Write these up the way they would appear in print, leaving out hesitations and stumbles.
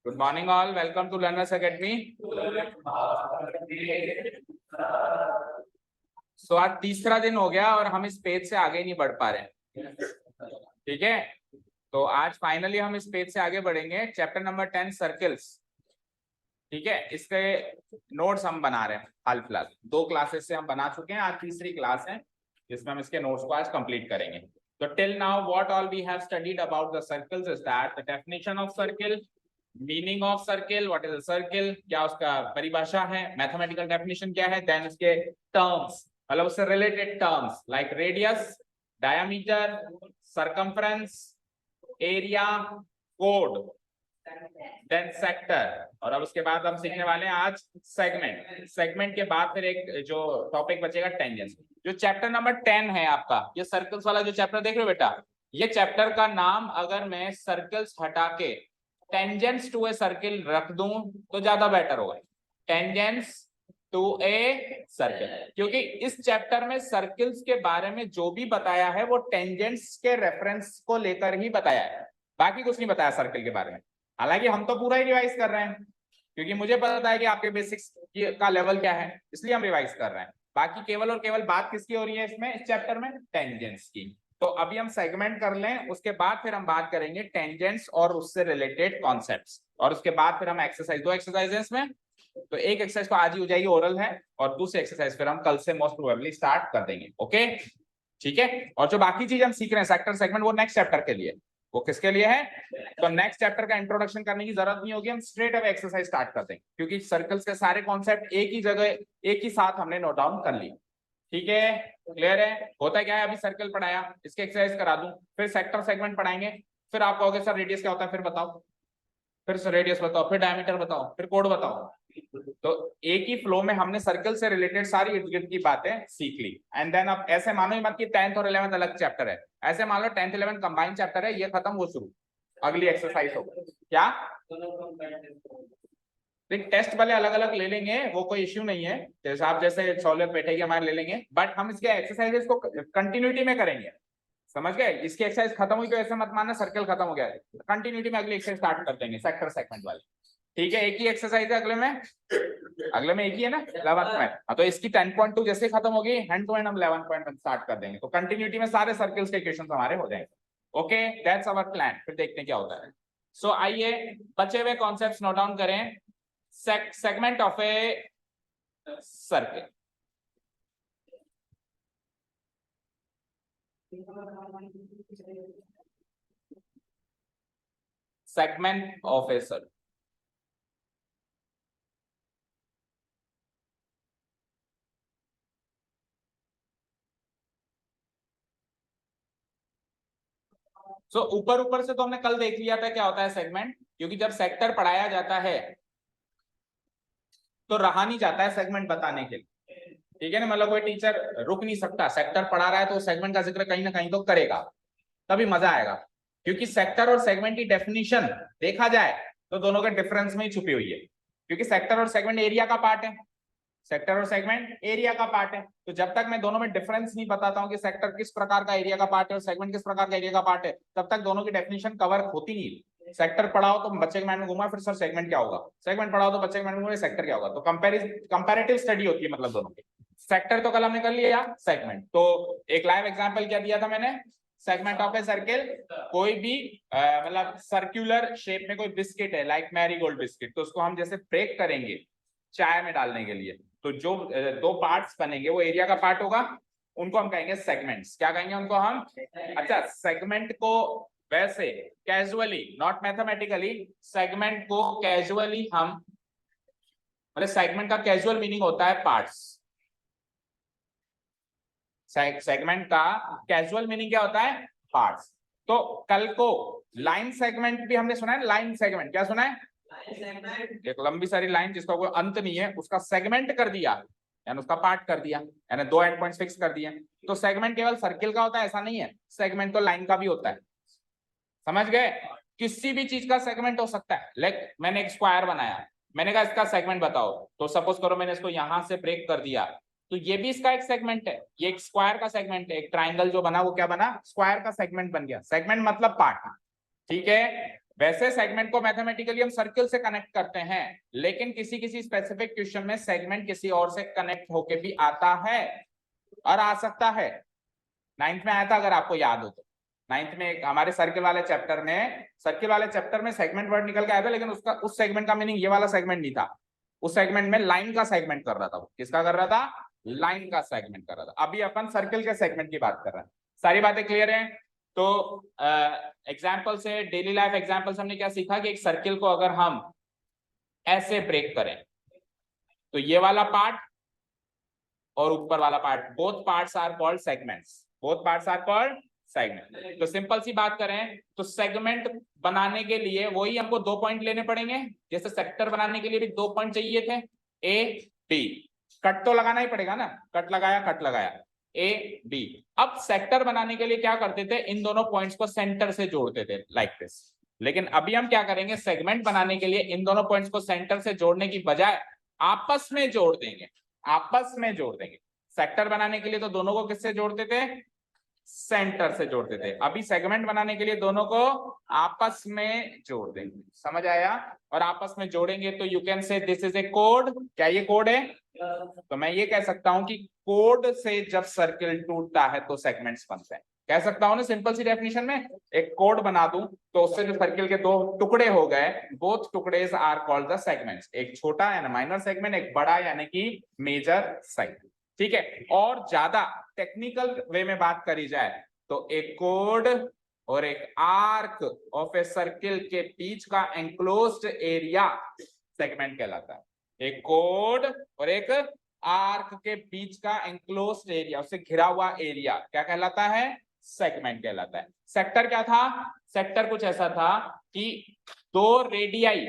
Good morning all, welcome to Learners Academy. So आज तीसरा दिन हो गया और हम इस पेज से आगे नहीं बढ़ पा रहे हैं। ठीक है, तो आज फाइनली हम इस पेज से आगे बढ़ेंगे। Chapter number 10 circles. ठीक है, इसके नोट्स हम बना रहे हैं। हाल फिलहाल 2 क्लासेस से हम बना चुके हैं, आज तीसरी क्लास है जिसमें हम इसके नोट्स को आज कंप्लीट करेंगे। तो till now what all we have studied about the circles is that the definition of circle, meaning of circle, what is a circle, क्या उसका परिभाषा है, मैथमेटिकल डेफिनेशन क्या है, देन उसके टर्म्स मतलब उससे related terms like radius, diameter, circumference, area, कोड, देन सेक्टर, और अब उसके बाद हम सीखने वाले हैं आज सेगमेंट। सेगमेंट के बाद फिर एक जो टॉपिक बचेगा टेंजेंट्स। जो चैप्टर नंबर 10 है आपका, ये सर्कल्स वाला जो चैप्टर देख रहे हो बेटा, ये चैप्टर का नाम अगर मैं सर्कल्स हटा के टेंजेंट्स टू ए सर्किल रख दूं तो ज्यादा बेटर होगा। टेंजेंट्स टू ए सर्किल, क्योंकि इस चैप्टर में सर्किल्स के बारे में जो भी बताया है वो टेंजेंट्स के रेफरेंस को लेकर ही बताया है, बाकी कुछ नहीं बताया सर्किल के बारे में। हालांकि हम तो पूरा ही रिवाइज कर रहे हैं क्योंकि मुझे पता है कि आपके बेसिक्स का लेवल क्या है, इसलिए हम रिवाइज कर रहे हैं। बाकी केवल और केवल बात किसकी हो रही है इसमें, इस चैप्टर में टेंजेंट्स की। तो अभी हम सेगमेंट कर लें, उसके बाद फिर हम बात करेंगे टेंजेंट्स और उससे रिलेटेड कॉन्सेप्ट्स, और उसके बाद फिर हम एक्सरसाइज 2 एक्सरसाइजेस में, तो एक एक्सरसाइज तो आज ही हो जाएगी, ओरल है, और दूसरी एक्सरसाइज फिर हम कल से मोस्ट प्रोबेबली स्टार्ट कर देंगे। ओके, ठीक है। और जो बाकी चीज हम सीख रहे हैं सेक्टर सेगमेंट, वो नेक्स्ट चैप्टर के लिए, वो किसके लिए है, तो नेक्स्ट चैप्टर का इंट्रोडक्शन करने की जरूरत नहीं होगी, हम स्ट्रेट अवे एक्सरसाइज स्टार्ट कर देंगे क्योंकि सर्कल्स के सारे कॉन्सेप्ट एक ही जगह एक ही साथ हमने नोट डाउन कर लिए। ठीक है, क्लियर है। होता क्या है, अभी सर्कल पढ़ाया, इसके एक्सरसाइज करा दूं, फिर सेक्टर सेगमेंट पढ़ाएंगे, फिर आप कहोगे सर रेडियस क्या होता है, फिर बताओ, फिर रेडियस बताओ, फिर डायमीटर बताओ, फिर कोड बताओ। तो एक ही फ्लो में हमने सर्कल से रिलेटेड सारी इर्द गिर्द की बातें सीख ली। एंड देन अब ऐसे मानो ही मत कि 10th और 11th अलग चैप्टर है, ऐसे मान लो 10th 11th कंबाइंड चैप्टर है, ये खत्म वो शुरू, अगली एक्सरसाइज होगी क्या। टेस्ट वाले अलग अलग ले लेंगे, वो कोई इश्यू नहीं है, जैसे आप जैसे सहूलियत बैठेगी हमारे ले लेंगे, बट हम इसके एक्सरसाइजेस को कंटिन्यूटी में करेंगे। समझ गए, इसकी एक्सरसाइज खत्म हुई तो ऐसे मत मानना सर्कल खत्म हो गया है, कंटिन्यूटी में अगली एक्सरसाइज स्टार्ट कर देंगे सेक्टर सेगमेंट वाली। ठीक है, एक ही एक्सरसाइज है अगले में एक ही है ना 11th में, तो इसकी 10.2 जैसे खत्म होगी हैंड टू हैंड हम 11.1 स्टार्ट कर देंगे, तो कंटिन्यूटी में सारे सर्कल्स के क्वेश्चंस हमारे हो जाएंगे। ओके, दैट्स आवर प्लान, फिर देखते हैं क्या होता है। सो आइए बचे हुए कॉन्सेप्ट्स नोट डाउन करें। Segment of a circle, segment of a circle. So ऊपर ऊपर से तो हमने कल देख लिया था क्या होता है सेगमेंट, क्योंकि जब सेक्टर पढ़ाया जाता है तो रहा नहीं जाता है सेगमेंट बताने के लिए। ठीक है ना, मतलब कोई टीचर रुक नहीं सकता, सेक्टर पढ़ा रहा है तो सेगमेंट का जिक्र कहीं ना कहीं तो करेगा, तभी मजा आएगा। क्योंकि सेक्टर और सेगमेंट की डेफिनेशन देखा जाए तो दोनों के डिफरेंस में ही छुपी हुई है, क्योंकि सेक्टर और सेगमेंट एरिया का पार्ट है, सेक्टर और सेगमेंट एरिया का पार्ट है। तो जब तक मैं दोनों में डिफरेंस नहीं बताता हूं कि सेक्टर किस प्रकार का एरिया का पार्ट है और सेगमेंट किस प्रकार का एरिया का पार्ट है, तब तक दोनों की डेफिनेशन कवर होती नहीं। सेक्टर पढ़ाओ तो बच्चे के माइंड में घुमा, फिर सर सेगमेंट क्या होगा, सेगमेंट पढ़ाओ तो बच्चे के माइंड में घुमा सेक्टर क्या होगा, तो कंपैरेटिव स्टडी होती है मतलब दोनों की। सेक्टर तो कल हमने कर लिया, सेगमेंट तो एक लाइव एग्जांपल क्या दिया था मैंने, सेगमेंट ऑफ ए सर्किल, कोई भी मतलब सर्कुलर शेप में कोई बिस्किट है लाइक मैरीगोल्ड बिस्किट, तो उसको हम जैसे ब्रेक करेंगे चाय में डालने के लिए, तो जो 2 पार्ट्स बनेंगे वो एरिया का पार्ट होगा, उनको हम कहेंगे सेगमेंट्स। क्या कहेंगे उनको हम, अच्छा सेगमेंट को वैसे कैजुअली नॉट मैथमेटिकली, सेगमेंट को कैजुअली हम मतलब सेगमेंट का कैजुअल मीनिंग होता है पार्ट्स। सेगमेंट का कैजुअल मीनिंग क्या होता है, पार्ट्स। तो कल को लाइन सेगमेंट भी हमने सुना है, लाइन सेगमेंट क्या सुना है, एक लंबी सारी लाइन जिसका कोई अंत नहीं है उसका सेगमेंट कर दिया, यानी उसका पार्ट कर दिया, यानी 2 एंड पॉइंट्स फिक्स कर दिए। तो सेगमेंट केवल सर्किल का होता है ऐसा नहीं है, सेगमेंट तो लाइन का भी होता है। समझ गए, किसी भी चीज का सेगमेंट हो सकता है। लाइक मैंने एक स्क्वायर बनाया, मैंने कहा इसका सेगमेंट बताओ, तो सपोज करो मैंने इसको यहां से ब्रेक कर दिया, तो ये भी इसका एक सेगमेंट है, ये एक स्क्वायर का सेगमेंट है, एक ट्राइंगल जो बना वो क्या बना, स्क्वायर का सेगमेंट बन गया। सेगमेंट मतलब पार्ट, ठीक है। वैसे सेगमेंट को मैथमेटिकली हम सर्किल से कनेक्ट करते हैं, लेकिन किसी किसी स्पेसिफिक क्वेश्चन में सेगमेंट किसी और से कनेक्ट होके भी आता है और आ सकता है। 9th में आया था अगर आपको याद हो तो। 9th में हमारे सर्किल वाले चैप्टर में सेगमेंट वर्ड निकल के आया था, लेकिन उसका उस सेगमेंट का मीनिंग ये वाला सेगमेंट नहीं था। उस सेगमेंट में लाइन का सेगमेंट कर रहा था। वो किसका कर रहा था? लाइन का सेगमेंट कर रहा था। अभी अपन सर्किल के सेगमेंट की बात कर रहे हैं। सारी बातें क्लियर है? तो एग्जाम्पल से, डेली लाइफ एग्जाम्पल से हमने क्या सीखा कि एक सर्किल को अगर हम ऐसे ब्रेक करें तो ये वाला पार्ट और ऊपर वाला part, both parts are called segments. Both parts are called segment. तो सिंपल सी बात करें तो सेगमेंट बनाने के लिए वही हमको 2 पॉइंट लेने पड़ेंगे, जैसे सेक्टर बनाने के लिए भी 2 पॉइंट चाहिए थे, ए बी। कट तो लगाना ही पड़ेगा ना, कट लगाया ए बी। अब सेक्टर बनाने के लिए क्या करते थे? इन दोनों पॉइंट्स को सेंटर से जोड़ते थे लाइक दिस। लेकिन अभी हम क्या करेंगे? सेगमेंट बनाने के लिए इन दोनों पॉइंट्स को सेंटर से जोड़ने की बजाय आपस में जोड़ देंगे, आपस में जोड़ देंगे। सेक्टर बनाने के लिए तो दोनों को किससे जोड़ते थे? सेंटर से जोड़ते थे। अभी सेगमेंट बनाने के लिए दोनों को आपस में जोड़ देंगे। समझ आया? और आपस में जोड़ेंगे तो you can say this is a code. क्या ये कोड है? तो मैं ये कह सकता हूं कि कोड से जब सर्किल टूटता है तो सेगमेंट्स बनते हैं। कह सकता हूं ना सिंपल सी डेफिनेशन में, एक कोड बना दूं तो उससे जो सर्किल के 2 टुकड़े हो गए, बोथ टुकड़ेज आर कॉल्ड द सेगमेंट्स। एक छोटा यानी माइनर सेगमेंट, एक बड़ा यानी कि मेजर सेगमेंट। ठीक है? और ज्यादा टेक्निकल वे में बात करी जाए तो एक कोड और एक आर्क ऑफ ए सर्किल के बीच का एंक्लोज्ड एरिया सेगमेंट कहलाता है। एक कोड और एक आर्क के बीच का एंक्लोज्ड एरिया, उससे घिरा हुआ एरिया क्या कहलाता है? सेगमेंट कहलाता है। सेक्टर क्या था? सेक्टर कुछ ऐसा था कि दो रेडियाई,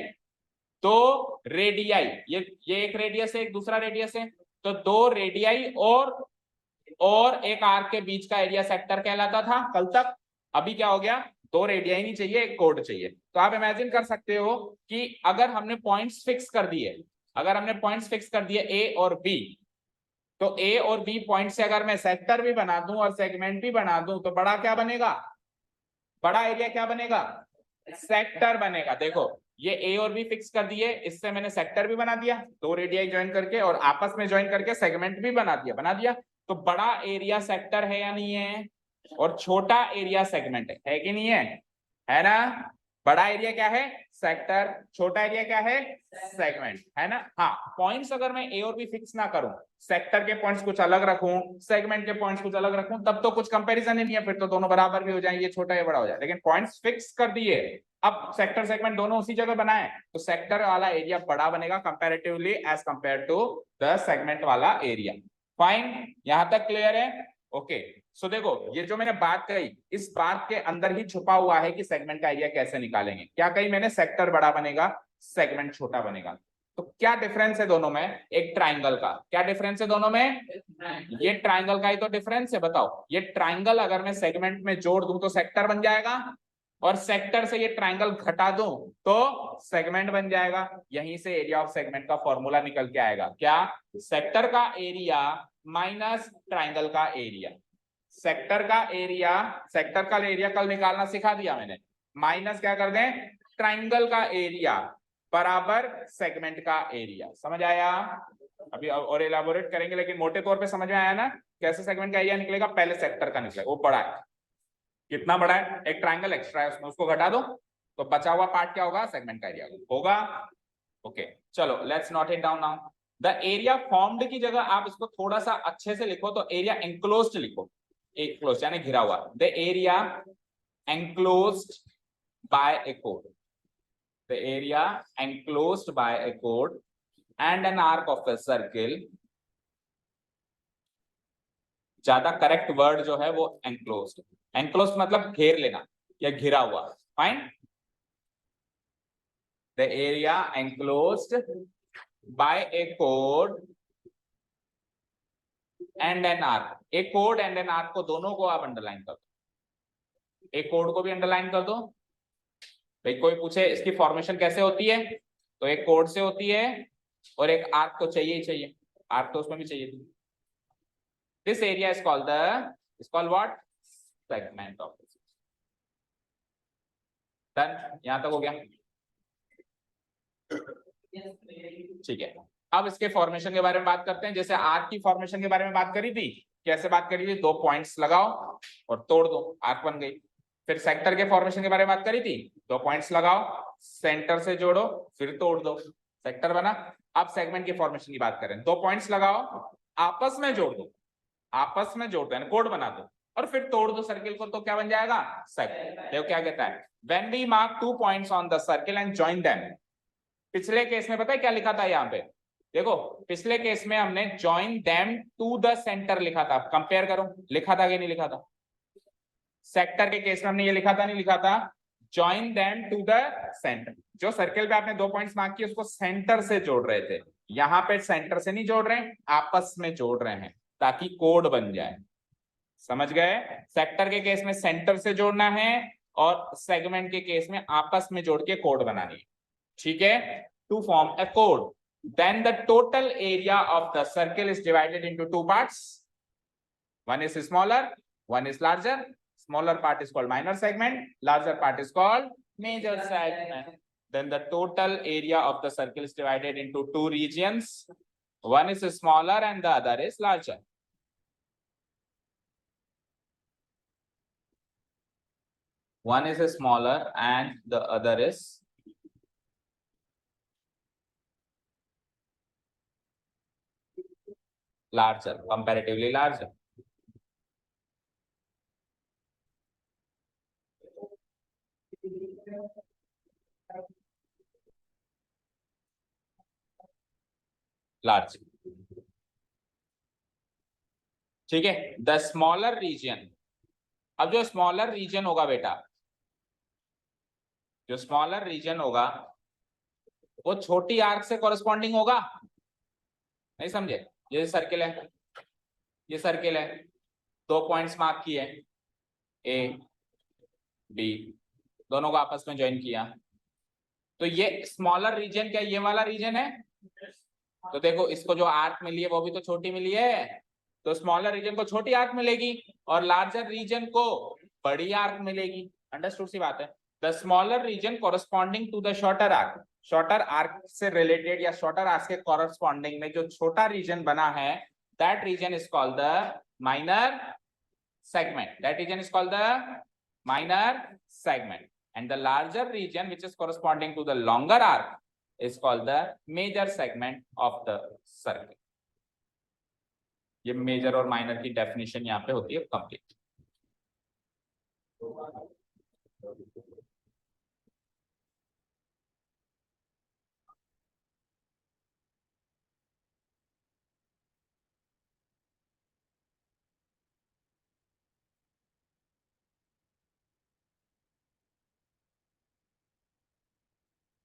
ये एक रेडियस है, एक दूसरा रेडियस है, तो 2 रेडियाई और एक आर्क के बीच का एरिया सेक्टर कहलाता था कल तक। अभी क्या हो गया? 2 रेडियाई नहीं चाहिए, एक कोड चाहिए। तो आप इमेजिन कर सकते हो कि अगर हमने पॉइंट्स फिक्स कर दिए ए और बी, तो ए और बी पॉइंट से अगर मैं सेक्टर भी बना दूं और सेगमेंट भी बना दूं तो बड़ा क्या बनेगा? बड़ा एरिया क्या बनेगा? सेक्टर बनेगा। देखो ये ए और बी फिक्स कर दिए, इससे मैंने सेक्टर भी बना दिया 2 रेडियाई ज्वाइन करके, और आपस में ज्वाइन करके सेगमेंट भी बना दिया। तो बड़ा एरिया सेक्टर है या नहीं है? और छोटा एरिया सेगमेंट है कि नहीं है ना? बड़ा एरिया क्या है? सेक्टर। छोटा एरिया क्या है? सेगमेंट, है ना? हाँ, पॉइंट्स अगर मैं ए और बी फिक्स ना करूं, सेक्टर के पॉइंट्स कुछ अलग रखूं, सेगमेंट के पॉइंट्स कुछ अलग रखूं, तब तो कुछ कंपैरिजन ही नहीं है, फिर तो दोनों बराबर भी हो जाएंगे, छोटा या बड़ा हो जाए। लेकिन पॉइंट्स फिक्स कर दिए, अब सेक्टर सेगमेंट दोनों उसी जगह बनाए, तो सेक्टर वाला एरिया बड़ा बनेगा comparatively as compare to the segment वाला एरिया। फाइन, यहां तक क्लियर है? ओके। सो देखो ये जो मैंने बात कही, इस बात के अंदर ही छुपा हुआ है कि सेगमेंट का एरिया कैसे निकालेंगे। क्या कही मैंने? सेक्टर बड़ा बनेगा, सेगमेंट छोटा बनेगा। तो क्या डिफरेंस है दोनों में? एक ट्राइंगल का। क्या डिफरेंस है दोनों में? ये ट्राइंगल का ही तो डिफरेंस है। बताओ, ये ट्राइंगल अगर मैं सेगमेंट में जोड़ दूं तो सेक्टर बन जाएगा, और सेक्टर से ये ट्राइंगल घटा दूं तो सेगमेंट बन जाएगा। यहीं से एरिया ऑफ सेगमेंट का फॉर्मूला निकल के आएगा। क्या? सेक्टर का एरिया माइनस ट्राइंगल का एरिया। सेक्टर का एरिया कल निकालना सिखा दिया मैंने, माइनस क्या कर दें? ट्राइंगल का एरिया बराबर सेगमेंट का एरिया। समझ आया? अभी और इलाबोरेट करेंगे, लेकिन मोटे तौर पे समझ में आया ना कैसे सेगमेंट का एरिया निकलेगा? पहले सेक्टर का निकलेगा, वो बड़ा है। कितना बड़ा है? एक ट्राइंगल एक्स्ट्रा है उसमें, उसको घटा दो तो बचा हुआ पार्ट क्या होगा? सेगमेंट का एरिया होगा। ओके, चलो let's note it down now. The area formed की जगह आप इसको थोड़ा सा अच्छे से लिखो तो एरिया एंक्लोज्ड लिखो। एंक्लोज्ड यानी घिरा हुआ। The area enclosed by a कोड, the area enclosed by a कोड and an arc of a circle. ज्यादा करेक्ट वर्ड जो है वो एंक्लोज्ड। एंक्लोज्ड मतलब घेर लेना या घिरा हुआ। Fine, the area enclosed by a chord and an arc। एक कोड एंड एन आर्क को, दोनों को आप अंडरलाइन कर दो। एक कोड को भी अंडरलाइन कर दो। भाई कोई पूछे इसकी फॉर्मेशन कैसे होती है, तो एक कोड से होती है और एक आर्क तो चाहिए ही चाहिए, आर्क तो उसमें भी चाहिए। This area is called what? Segment of. The done, यहां तक हो गया। ठीक है, अब इसके फॉर्मेशन के बारे में बात करते हैं। जैसे आर्क की फॉर्मेशन के बारे में बात करी थी, कैसे बात करी थी, 2 पॉइंट्स लगाओ और तोड़ दो, आर्क बन गई। फिर सेक्टर के फॉर्मेशन के बारे में बात करी थी, 2 पॉइंट्स लगाओ, सेंटर से जोड़ो, फिर तोड़ दो, सेक्टर बना। अब सेगमेंट की फॉर्मेशन की बात करें, 2 पॉइंट्स लगाओ, आपस में जोड़ दो, आपस में जोड़ दो, कोड बना दो, और फिर तोड़ दो सर्किल को, तो क्या बन जाएगा, सर्किल। देखो क्या कहता है, when we mark 2 points on the circle and join them. पिछले केस में पता है क्या लिखा था यहाँ पे, देखो पिछले केस में हमने join them to the centre लिखा था, कंपेयर करो, लिखा था कि नहीं लिखा था। सेक्टर के केस में हमने ये लिखा था, नहीं लिखा था, join them to the centre. जो सर्किल पे आपने 2 पॉइंट्स मार्क किए उसको सेंटर से जोड़ रहे थे, यहाँ पे सेंटर से नहीं जोड़ रहे, आपस में जोड़ रहे हैं ताकि कोड बन जाए। समझ गए, सेक्टर के केस में सेंटर से जोड़ना है और सेगमेंट के केस में आपस में जोड़ के कोड बनानी है। ठीक है, टू फॉर्म अ कोड, then the total area of the circle is divided into 2 parts. One is smaller, one is larger. Smaller part is called minor segment, larger part is called major segment. Then the total area of the circle is divided into 2 regions. One is smaller and the other is larger. One is smaller and the other is larger, comparatively larger. Large. ठीक है, the smaller reason. अब जो smaller reason होगा बेटा, जो smaller reason होगा वो छोटी आर्क से कॉरेस्पॉन्डिंग होगा, नहीं समझे। ये सर्किल है, ये सर्किल है, 2 पॉइंट्स मार्क किए, ए बी, दोनों को आपस में ज्वाइन किया, तो ये स्मॉलर रीजन क्या ये वाला रीजन है। तो देखो इसको जो आर्क मिली है वो भी तो छोटी मिली है, तो स्मॉलर रीजन को छोटी आर्क मिलेगी और लार्जर रीजन को बड़ी आर्क मिलेगी। अंडरस्टूड सी बात है। The smaller region corresponding to the shorter arc, shorter arc से रिलेटेड या शॉर्टर आर्क के कॉरेस्पॉन्डिंग में जो छोटा रीजन बना है, that region is called the minor segment. That region is called the minor segment, and the larger region which is corresponding to the longer arc is called the major segment of the circle. ये major और minor की definition यहाँ पे होती है complete.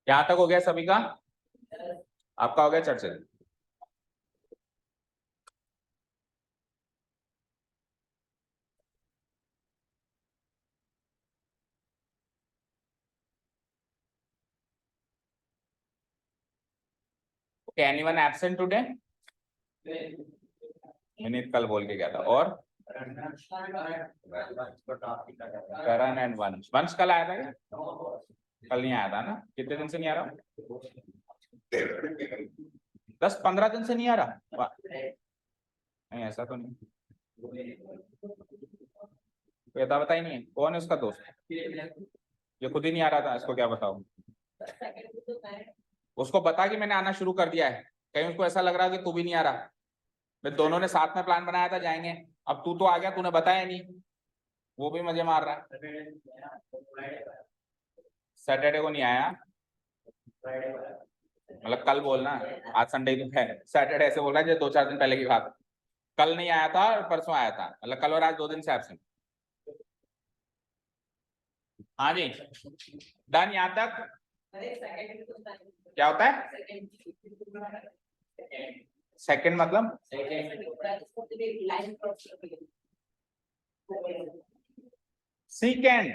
यहां तक हो गया सभी का, आपका हो गया चर्चित। Okay, anyone absent today? Vineet कल बोल के गया था। और करण एंड वंश, वंश कल आया था क्या? कल नहीं आया था ना, कितने दिन से नहीं आ रहा? 10-15 दिन से नहीं आ रहा। नहीं ऐसा तो नहीं, बता ही नहीं है। कौन है उसका दोस्त? ये खुद ही नहीं आ रहा था, इसको क्या बताऊं? उसको बता कि मैंने आना शुरू कर दिया है, कहीं उसको ऐसा लग रहा है कि तू भी नहीं आ रहा। मैं दोनों ने साथ में प्लान बनाया था जाएंगे, अब तू तो आ गया, तूने बताया नहीं, वो भी मजे मार रहा है। सैटरडे को नहीं आया, मतलब कल बोलना, आज संडे तो है, सैटरडे ऐसे बोल रहा है 2-4 दिन पहले की बात। कल नहीं आया था और परसों आया था, मतलब कल और आज 2 दिन से एब्सेंट। हाँ जी डन, यहाँ तक क्या होता है? सेकंड मतलब सीकेंड,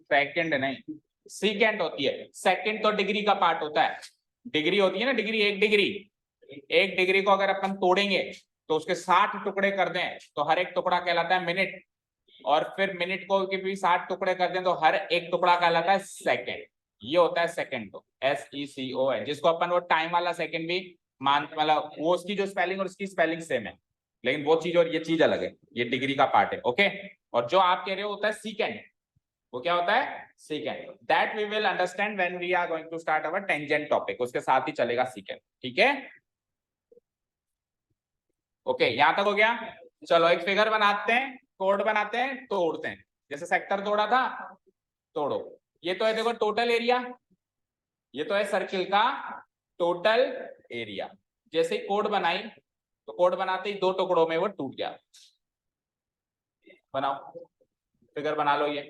सेकंड नहीं, सीकेंड होती है। सेकंड तो डिग्री का पार्ट होता है, डिग्री होती है ना, डिग्री, 1 डिग्री। 1 डिग्री को अगर अपन तोड़ेंगे तो उसके 60 टुकड़े कर दें तो हर एक टुकड़ा कहलाता है मिनट, और फिर मिनट को भी 60 टुकड़े कर दें तो हर एक टुकड़ा कहलाता है सेकंड। ये होता है सेकंड, तो SECON, जिसको अपन वो टाइम वाला सेकंड भी मान, मतलब वो उसकी जो स्पेलिंग और उसकी स्पेलिंग सेम है, लेकिन वो चीज और ये चीज अलग है, ये डिग्री का पार्ट है। ओके, और जो आप कह रहे हो होता है सेकंड, वो क्या होता है second. That we will understand when we are going to start our tangent topic, उसके साथ ही चलेगा सेकंड। ठीक है, ओके, यहां तक हो गया। चलो एक फिगर बनाते हैं, कोड बनाते हैं, तोड़ते हैं। जैसे सेक्टर तोड़ा था, तोड़ो। ये तो है देखो टोटल एरिया, ये तो है सर्किल का टोटल एरिया। जैसे ही कोड बनाई तो कोड बनाते ही 2 टुकड़ों में वो टूट गया। बनाओ, फिगर बना लो। ये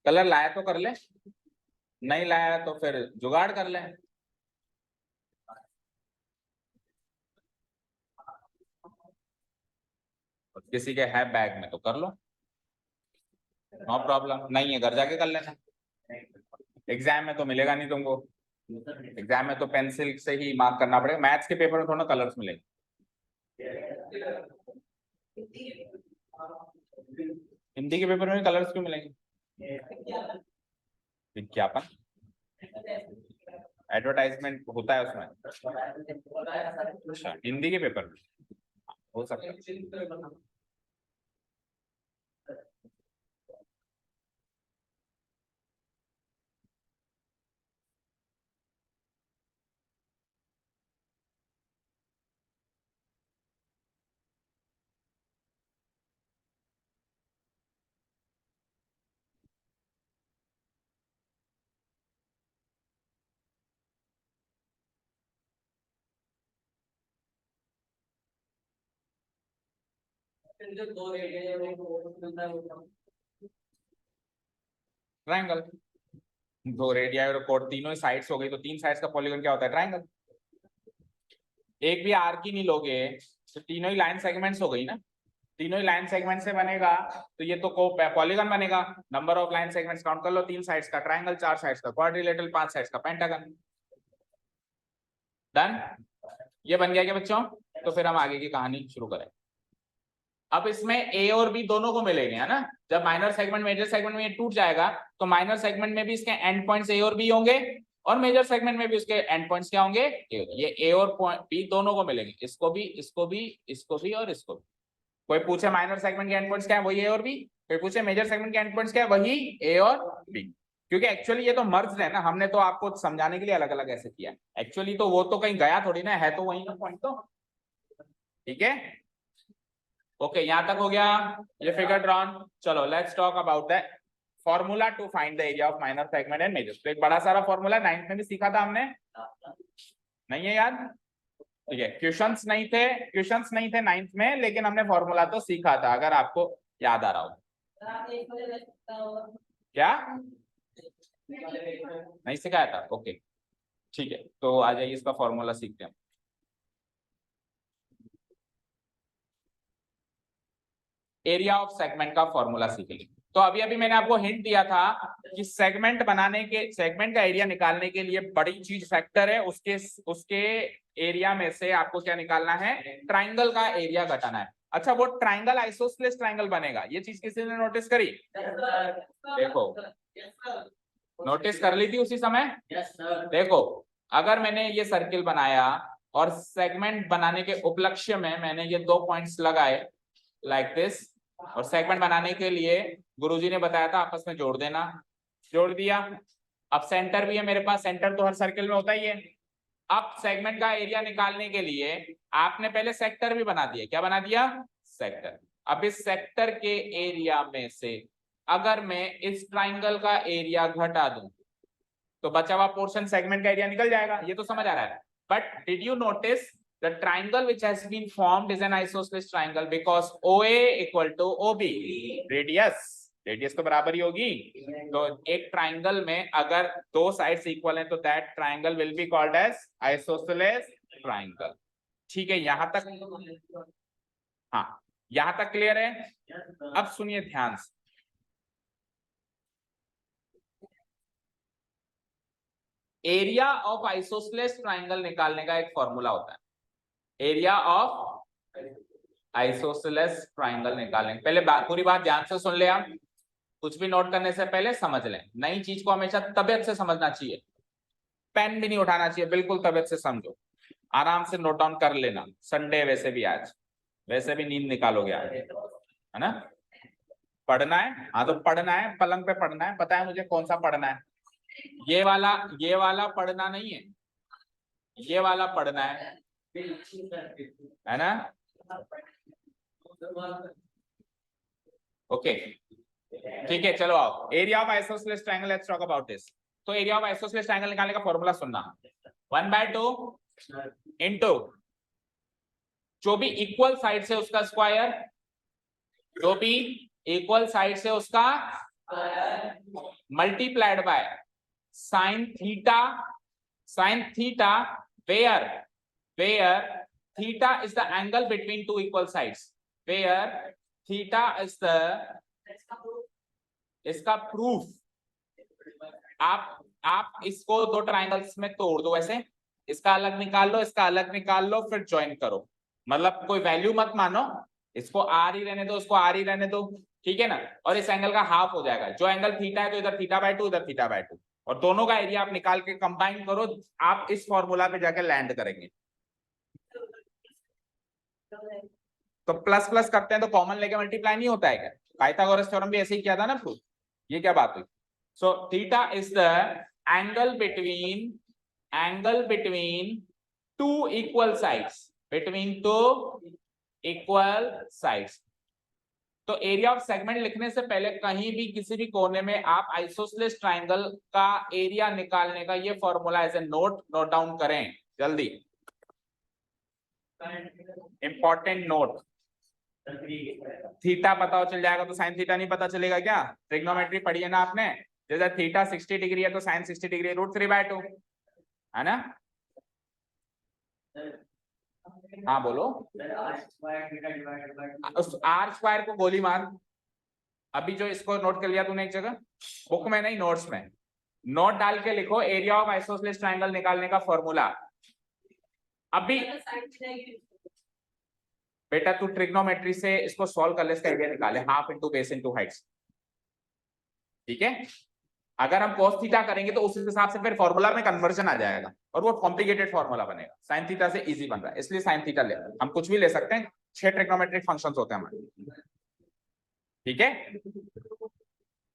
कलर लाया तो कर ले, नहीं लाया तो फिर जुगाड़ कर ले। किसी के है बैग में तो कर लो, नो प्रॉब्लम। नहीं है घर जाके कर लेना, एग्जाम में तो मिलेगा नहीं तुमको। एग्जाम में तो पेंसिल से ही मार्क करना पड़ेगा, मैथ्स के पेपर में थोड़ा कलर्स मिलेंगे। हिंदी के पेपर में कलर्स क्यों मिलेंगे? विज्ञापन, एडवर्टाइजमेंट होता है उसमें। अच्छा, हिंदी के पेपर में हो सकता है। ट्रायंगल, 2 रेडिया और कोड, तीनों साइड्स हो गई, तो 3 साइड्स का पॉलीगन क्या होता है? ट्रायंगल। एक भी आर्क ही नहीं लोगे तो तीनों ही लाइन सेगमेंट्स हो गई ना, तीनों ही लाइन सेगमेंट से बनेगा, तो ये तो पॉलीगन बनेगा। Number of line segments count कर लो, 3 साइड्स का ट्रायंगल, 4 साइड्स का क्वाड्रिलेटरल, 5 साइड्स का पेंटागन। डन, ये बन गया क्या बच्चों? तो फिर हम आगे की कहानी शुरू करें। अब इसमें ए और बी दोनों को मिलेंगे, है ना। जब माइनर सेगमेंट मेजर सेगमेंट में ये टूट जाएगा तो माइनर सेगमेंट में भी इसके एंड पॉइंट्स ए और बी होंगे, और मेजर सेगमेंट में भी उसके एंड पॉइंट्स क्या होंगे? ये ए और बी दोनों को मिलेंगे, इसको भी, इसको भी, इसको भी और इसको भी। कोई पूछे माइनर सेगमेंट के एंड पॉइंट्स क्या है, वही ए और बी। कोई पूछे मेजर सेगमेंट के एंड पॉइंट्स क्या है, वही ए और बी। क्योंकि एक्चुअली ये तो मर्ज है ना, हमने तो आपको समझाने के लिए अलग अलग ऐसे किया, एक्चुअली तो वो तो कहीं गया थोड़ी ना, है तो वही ना पॉइंट तो। ठीक है, ओके, यहां तक हो गया, ये फिगर ड्रॉन। चलो let's talk about the formula to find the area of minor segment and major. तो एक बड़ा सारा फॉर्मूला 9th में भी सीखा था हमने, नहीं है याद? ठीक है, क्वेश्चंस नहीं थे 9th में, लेकिन हमने फॉर्मूला तो सीखा था, अगर आपको याद आ रहा हो। क्या नहीं सिखाया था? ओके, ठीक है, तो आ जाइए इसका फॉर्मूला सीखते हैं। एरिया ऑफ सेगमेंट का फॉर्मूला सीख ली। तो अभी अभी मैंने आपको हिंट दिया था कि सेगमेंट बनाने के, सेगमेंट का एरिया निकालने के लिए बड़ी चीज फैक्टर है, उसके एरिया में से आपको क्या निकालना है? ट्राइंगल का एरिया घटाना है। अच्छा, वो ट्राइंगल आइसोसेलेस ट्राइंगल बनेगा, ये चीज किसी ने नोटिस करी? देखो, नोटिस कर ली थी उसी समय। देखो, अगर मैंने ये सर्किल बनाया और सेगमेंट बनाने के उपलक्ष्य में मैंने ये 2 पॉइंट्स लगाए लाइक दिस, और सेगमेंट बनाने के लिए गुरुजी ने बताया था आपस में जोड़ देना, जोड़ दिया। अब सेंटर भी है मेरे पास, सेंटर तो हर सर्किल में होता ही है। अब सेगमेंट का एरिया निकालने के लिए आपने पहले सेक्टर भी बना दिया, क्या बना दिया? सेक्टर। अब इस सेक्टर के एरिया में से अगर मैं इस ट्राइंगल का एरिया घटा दूं तो बचा हुआ पोर्शन सेगमेंट का एरिया निकल जाएगा, ये तो समझ आ रहा है। But did you notice the triangle which has been formed is an isosceles triangle because OA equal to OB, radius तो बराबर ही होगी। तो एक ट्राइंगल में अगर 2 साइड्स इक्वल हैं तो that triangle will be called as isosceles triangle. ठीक है, यहां तक, हाँ यहां तक क्लियर है। अब सुनिए ध्यान से, एरिया ऑफ आइसोसेलेस ट्राइंगल निकालने का एक फॉर्मूला होता है। एरिया ऑफ आइसोसेलेस ट्राइंगल निकालने, पहले पूरी बात ध्यान से सुन ले, आप कुछ भी नोट करने से पहले समझ लें। नई चीज को हमेशा तबियत से समझना चाहिए, पेन भी नहीं उठाना चाहिए, बिल्कुल तबियत से समझो, आराम से नोट डाउन कर लेना। संडे वैसे भी आज, वैसे भी नींद निकालोगे आज, है ना। पढ़ना है, हाँ तो पढ़ना है, पलंग पे पढ़ना है, पता है मुझे कौन सा पढ़ना है। ये वाला पढ़ना नहीं है, ये वाला पढ़ना है ना। ओके ठीक है, चलो आओ, area of isosceles triangle, let's talk about this. तो एरिया ऑफ आइसोसेलेस ट्रायंगल निकालने का फॉर्मूला सुनना, 1/2 इंटू जो भी इक्वल साइड से उसका स्क्वायर, जो भी इक्वल साइड से उसका multiplied by sine theta where theta is the angle between two equal sides, where theta is the, इसका प्रूफ आप इसको दो ट्राइंगल्स में तोड़ दो ऐसे, इसका अलग निकाल लो, इसका अलग निकाल लो, फिर ज्वाइन करो। मतलब कोई वैल्यू मत मानो, इसको आर ही रहने दो, उसको आर ही रहने दो, ठीक है ना। और इस एंगल का हाफ हो जाएगा, जो एंगल थीटा है तो इधर θ/2, इधर θ/2, और दोनों का एरिया आप निकाल के कंबाइन करो, आप इस फॉर्मूला पे जाके लैंड करेंगे। तो प्लस प्लस करते हैं तो कॉमन लेके मल्टीप्लाई नहीं होता है क्या? पाइथागोरस थ्योरम भी ऐसे ही किया था ना प्रूफ। ये क्या बात हुई? So theta is the angle between two equal sides, between two equal sides. तो एरिया ऑफ सेगमेंट लिखने से पहले कहीं भी किसी भी कोने में आप आइसोसेलेस ट्राइंगल का एरिया निकालने का ये formula as a note down करें जल्दी, इंपॉर्टेंट नोट। थीटा पता चल जाएगा तो साइन थीटा नहीं पता चलेगा क्या? ट्रिग्नोमेट्री पढ़ी है ना आपने, जैसे थीटा 60 डिग्री है तो साइन 60 डिग्री √3/2 है ना। हाँ बोलो, उस r² को गोली मार। अभी जो इसको नोट कर लिया तूने एक जगह, बुक में नहीं नोट्स में, नोट डाल के लिखो एरिया ऑफ आइसोसेलेस ट्रायंगल निकालने का फॉर्मूला। अभी बेटा तू ट्रिग्नोमेट्री से इसको सॉल्व कर ले, इसका एरिया निकाले, half into base into Heights, ठीक है। अगर हम cos थीटा करेंगे तो उस हिसाब से फिर फॉर्मूला में कन्वर्जन आ जाएगा और वो कॉम्प्लिकेटेड फॉर्मूला बनेगा। साइन थीटा से इजी बन रहा है, इसलिए साइन थीटा ले, हम कुछ भी ले सकते हैं, 6 ट्रिग्नोमेट्रिक फंक्शंस होते हैं हमारे, ठीक है।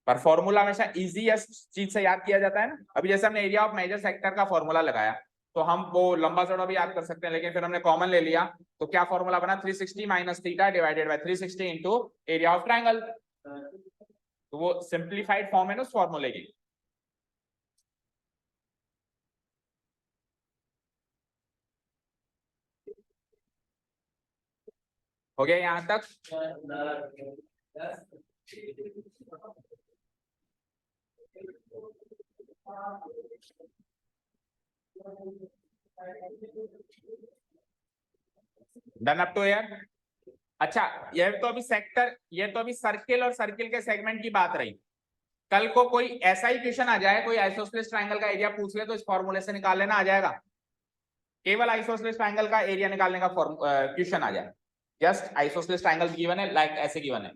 पर फॉर्मूला हमेशा इजीएस्ट चीज से याद किया जाता है ना। अभी जैसे हमने एरिया ऑफ मेजर सेक्टर का फॉर्मूला लगाया तो हम वो लंबा चौड़ा भी याद कर सकते हैं, लेकिन फिर हमने कॉमन ले लिया तो क्या फॉर्मूला बना, 360 minus theta divided by 360 into area of triangle. तो वो सिंप्लीफाइड फॉर्म है ना उस फॉर्मूले की। हो गया यहां तक? Done up to here? अच्छा, ये तो अभी सेक्टर, ये तो अभी सर्किल और सर्किल के सेगमेंट की बात रही। कल को कोई ऐसा ही क्वेश्चन आ जाए, कोई आइसोसेलेस ट्रायंगल का एरिया पूछ ले तो इस फॉर्मूले से निकाल लेना, आ जाएगा। केवल आइसोसेलेस ट्रायंगल का एरिया निकालने का क्वेश्चन आ जाए, जस्ट आइसोसेलेस ट्रायंगल गिवन है, लाइक ऐसे गिवन है,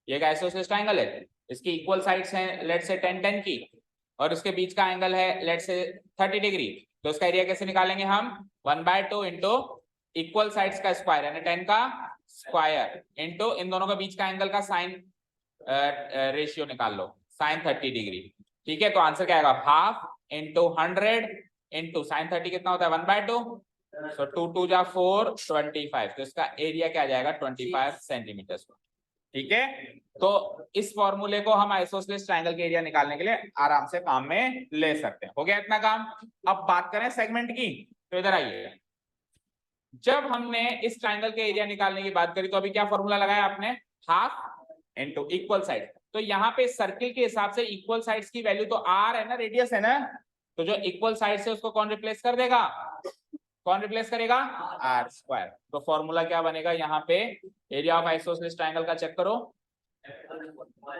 ये आइसोसेलेस ट्रायंगल है, इसकी इक्वल साइड्स हैं लेट्स से 10 की, और उसके बीच का एंगल है लेट्स से 30 डिग्री। तो उसका एरिया कैसे निकालेंगे हम? 1/2 इंटू इक्वल साइड्स का स्क्वायर यानी 10 का स्क्वायर इंटू इन दोनों के बीच का एंगल का साइन रेशियो निकाल लो, साइन 30 डिग्री, ठीक है। तो आंसर क्या आएगा, हाफ इंटू 100 इंटू साइन 30 कितना होता है 1/2, सो 2 2 जा 4 25, तो इसका एरिया क्या आ जाएगा 25 सेंटीमीटर, ठीक है। तो इस फॉर्मूले को हम आइसोसेलेस ट्रायंगल के एरिया निकालने के लिए आराम से काम में ले सकते हैं। हो गया इतना काम। अब बात करें सेगमेंट की, तो इधर आइए, जब हमने इस ट्रायंगल के एरिया निकालने की बात करी तो अभी क्या फॉर्मूला लगाया आपने, हाफ इनटू इक्वल साइड। तो यहाँ पे सर्किल के हिसाब से इक्वल साइड्स की वैल्यू तो r है ना, रेडियस है ना, तो जो इक्वल साइड से उसको कौन रिप्लेस कर देगा, कौन रिप्लेस करेगा? Are square. तो फॉर्मूला क्या बनेगा यहाँ पे? एरिया ऑफ आइसोसेलेस ट्रायंगल का चेक करो,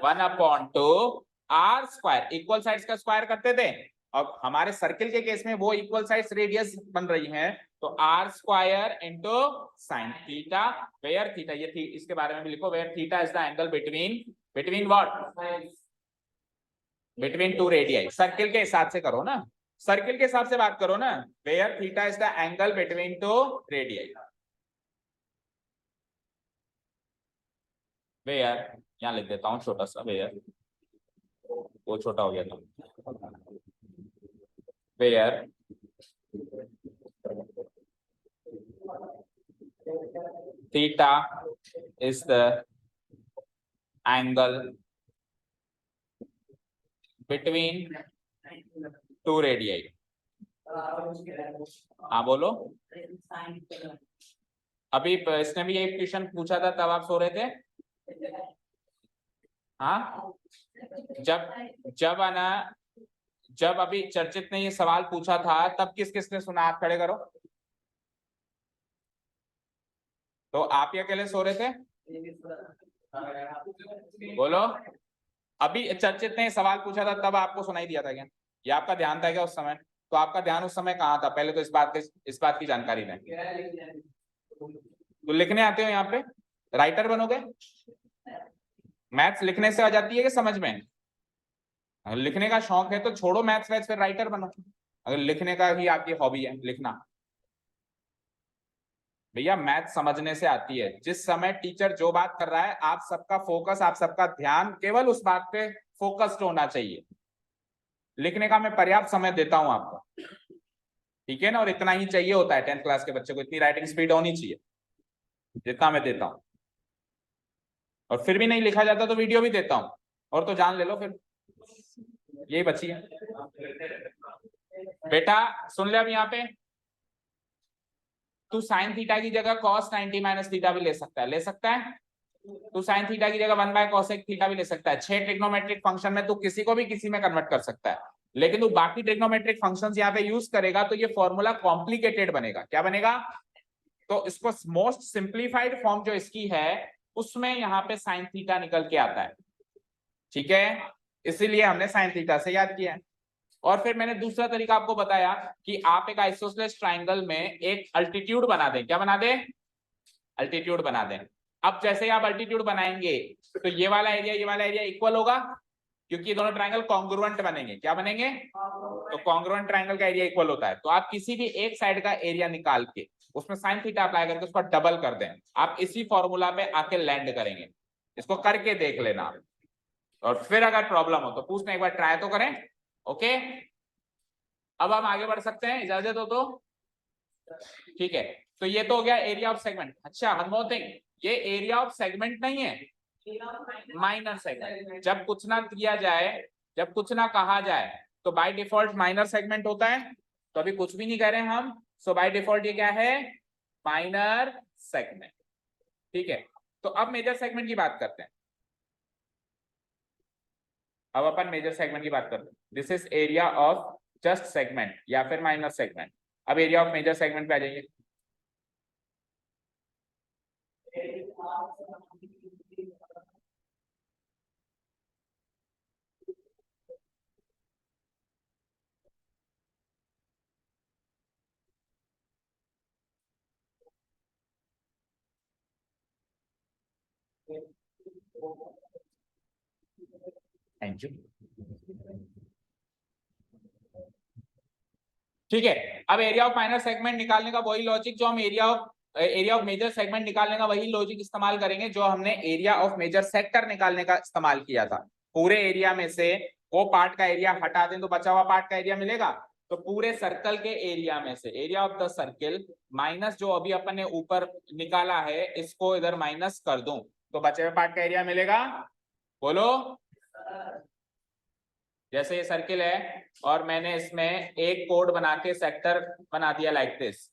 1/2 आर स्क्वायर। इक्वल साइड्स का स्क्वायर करते थे, और हमारे सर्किल के केस में वो इक्वल साइड्स रेडियस बन रही हैं, तो R square into sine theta, where theta, ये थी, इसके बारे में भी लिखो, where theta is the angle between what? Between two radii. Circle के हिसाब से करो ना, सर्किल के हिसाब से बात करो ना, where theta is the angle between two radii. Where यहाँ लिख देता हूँ छोटा सा, वेयर, वो छोटा हो गया था, where theta is the angle between two radii. हाँ बोलो। अभी इसने भी एक क्वेश्चन पूछा था, तब आप सो रहे थे। हाँ, जब अभी चर्चित ने ये सवाल पूछा था, तब किसने सुना? हाथ खड़े करो। तो आप ही अकेले सो रहे थे? बोलो। अभी चर्चित ने सवाल पूछा था, तब आपको सुनाई दिया था क्या? ये आपका ध्यान था क्या उस समय? तो आपका ध्यान उस समय कहाँ था? पहले तो इस बात की जानकारी दें। तो लिखने आते हो यहाँ पे, राइटर बनोगे? मैथ्स लिखने से आ जाती है कि समझ में? अगर लिखने का शौक है तो छोड़ो मैथ्स वैथ्स, फिर राइटर बनो। अगर लिखने का ही आपकी हॉबी है लिखना, भैया मैथ समझने से आती है। जिस समय टीचर जो बात कर रहा है, आप सबका फोकस, आप सबका ध्यान केवल उस बात पे फोकस्ड होना चाहिए। लिखने का मैं पर्याप्त समय देता हूं आपको, ठीक है ना? और इतना ही चाहिए होता है 10th क्लास के बच्चे को, इतनी राइटिंग स्पीड होनी चाहिए जितना मैं देता हूं। और फिर भी नहीं लिखा जाता तो वीडियो भी देता हूं, और तो जान ले लो फिर, यही बची है। बेटा सुन ले, अब यहाँ पे तू साइन थीटा की जगह cos 90 माइनस थीटा भी ले सकता है, ले सकता है। तू साइन थीटा की जगह 1/cosec थीटा भी ले सकता है। 6 ट्रिग्नोमेट्रिक फंक्शन में तू किसी को भी किसी में कन्वर्ट कर सकता है, लेकिन तू बाकी ट्रिग्नोमेट्रिक फंक्शंस यहाँ पे यूज करेगा तो ये फॉर्मूला कॉम्प्लिकेटेड बनेगा। क्या बनेगा? तो इसको मोस्ट सिंप्लीफाइड फॉर्म जो इसकी है, उसमें यहाँ पे साइन थीटा निकल के आता है, ठीक है? इसीलिए हमने साइन थीटा से याद किया है। और फिर मैंने दूसरा तरीका आपको बताया कि आप एक आइसोसेलेस ट्राइंगल में एक अल्टीट्यूड बना दें। क्या बना दें? अल्टीट्यूड बना दें। अब जैसे ही आप अल्टीट्यूड बनाएंगे तो ये वाला एरिया इक्वल होगा, क्योंकि ये दोनों ट्राइंगल कॉन्ग्रुएंट बनेंगे। क्या बनेंगे? तो कॉन्ग्रुएंट ट्राइंगल का एरिया इक्वल होता है। तो आप किसी भी एक साइड का एरिया निकाल के उसमें साइन थीटा अप्लाई करके उसको डबल कर दें, आप इसी फॉर्मूला पे आके लैंड करेंगे। इसको करके देख लेना, और फिर अगर प्रॉब्लम हो तो पूछना, एक बार ट्राई तो करें। ओके, अब हम आगे बढ़ सकते हैं, इजाजत हो तो? ठीक है, तो ये तो हो गया एरिया ऑफ सेगमेंट। अच्छा, वन मोर थिंग, ये एरिया ऑफ सेगमेंट नहीं है, माइनर सेगमेंट। जब कुछ ना किया जाए, जब कुछ ना कहा जाए, तो बाय डिफॉल्ट माइनर सेगमेंट होता है। तो अभी कुछ भी नहीं कह रहे हैं हम, सो बाय डिफॉल्ट ये क्या है? Minor segment. ठीक है, तो अब मेजर सेगमेंट की बात करते हैं। अब अपन मेजर सेगमेंट की बात करते हैं। This is area of just segment या फिर माइनर सेगमेंट। अब एरिया ऑफ मेजर सेगमेंट पे आ जाइए। Thank you. ठीक है, अब एरिया ऑफ माइनर सेगमेंट निकालने का वही लॉजिक जो हम एरिया ऑफ मेजर सेगमेंट निकालने का वही लॉजिक इस्तेमाल करेंगे जो हमने एरिया ऑफ मेजर सेक्टर निकालने का इस्तेमाल किया था। पूरे एरिया में से वो पार्ट का एरिया हटा दें तो बचा हुआ पार्ट का एरिया मिलेगा। तो पूरे सर्कल के एरिया में से area of the circle minus जो अभी अपन ने ऊपर निकाला है, इसको इधर माइनस कर दूं तो बचे हुए पार्ट का एरिया मिलेगा। बोलो। जैसे ये सर्किल है और मैंने इसमें एक कोड बना के सेक्टर बना दिया लाइक दिस,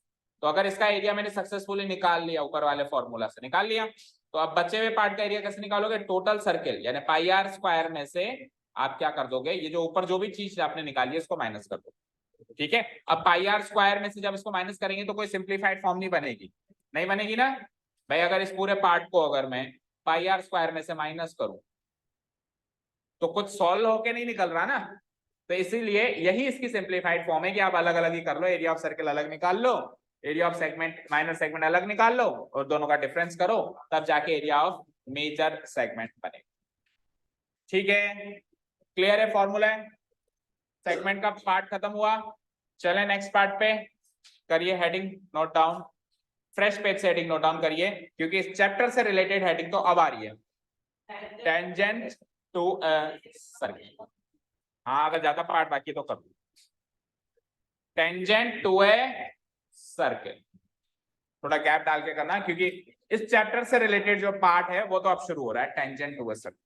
तो अगर इसका एरिया मैंने सक्सेसफुली निकाल लिया, ऊपर वाले फॉर्मूला से निकाल लिया, तो अब बचे हुए पार्ट का एरिया कैसे निकालोगे? टोटल सर्किल यानी पाई आर स्क्वायर में से आप क्या कर दोगे, ये जो ऊपर जो भी चीज आपने निकाली है इसको माइनस कर दो। ठीक है, अब पाई आर स्क्वायर में से जब इसको माइनस करेंगे तो कोई सिंप्लीफाइड फॉर्म नहीं बनेगी, नहीं बनेगी ना भाई। अगर इस पूरे पार्ट को अगर मैं पाई आर स्क्वायर में से माइनस करूं तो कुछ सॉल्व होके नहीं निकल रहा ना, तो इसीलिए यही इसकी सिंप्लीफाइड फॉर्म है कि आप अलग अलग ही कर लो, एरिया ऑफ सर्कल अलग निकाल लो, area of segment minor segment अलग निकाल लो और दोनों का डिफरेंस करो, तब जाके एरिया ऑफ मेजर सेगमेंट बनेगा। ठीक है, क्लियर है फॉर्मूला? सेगमेंट का पार्ट खत्म हुआ, चले नेक्स्ट पार्ट पे। करिए heading note down, fresh page से हेडिंग नोट डाउन करिए क्योंकि इस चैप्टर से रिलेटेड हेडिंग तो अब आ रही है, टेंजेंट टू सर्किल। हाँ अगर ज्यादा पार्ट बाकी तो कर दो, टेंजेंट टू ए सर्किल, थोड़ा गैप डाल के करना क्योंकि इस चैप्टर से रिलेटेड जो पार्ट है वो तो अब शुरू हो रहा है, टेंजेंट टू ए सर्किल।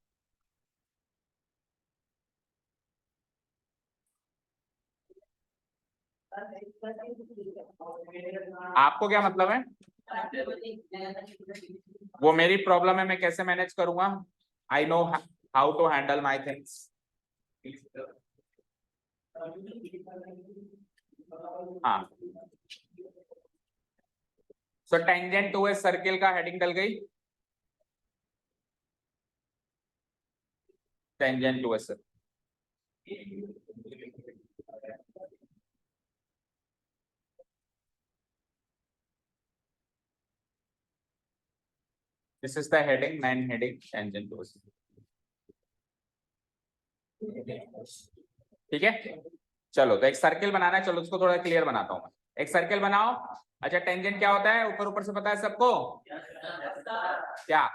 आपको क्या मतलब है? वो मेरी प्रॉब्लम है, मैं कैसे मैनेज करूंगा, I know how to handle my things. हाँ, so tangent to a circle का हेडिंग डल गई, tangent to a circle. This is the heading, main heading tangent to a circle. ठीक है, चलो तो एक सर्किल बनाना है, चलो उसको थोड़ा क्लियर बनाता हूँ मैं। एक सर्किल बनाओ। अच्छा, टेंजेंट क्या होता है? ऊपर ऊपर से पता है सबको क्या?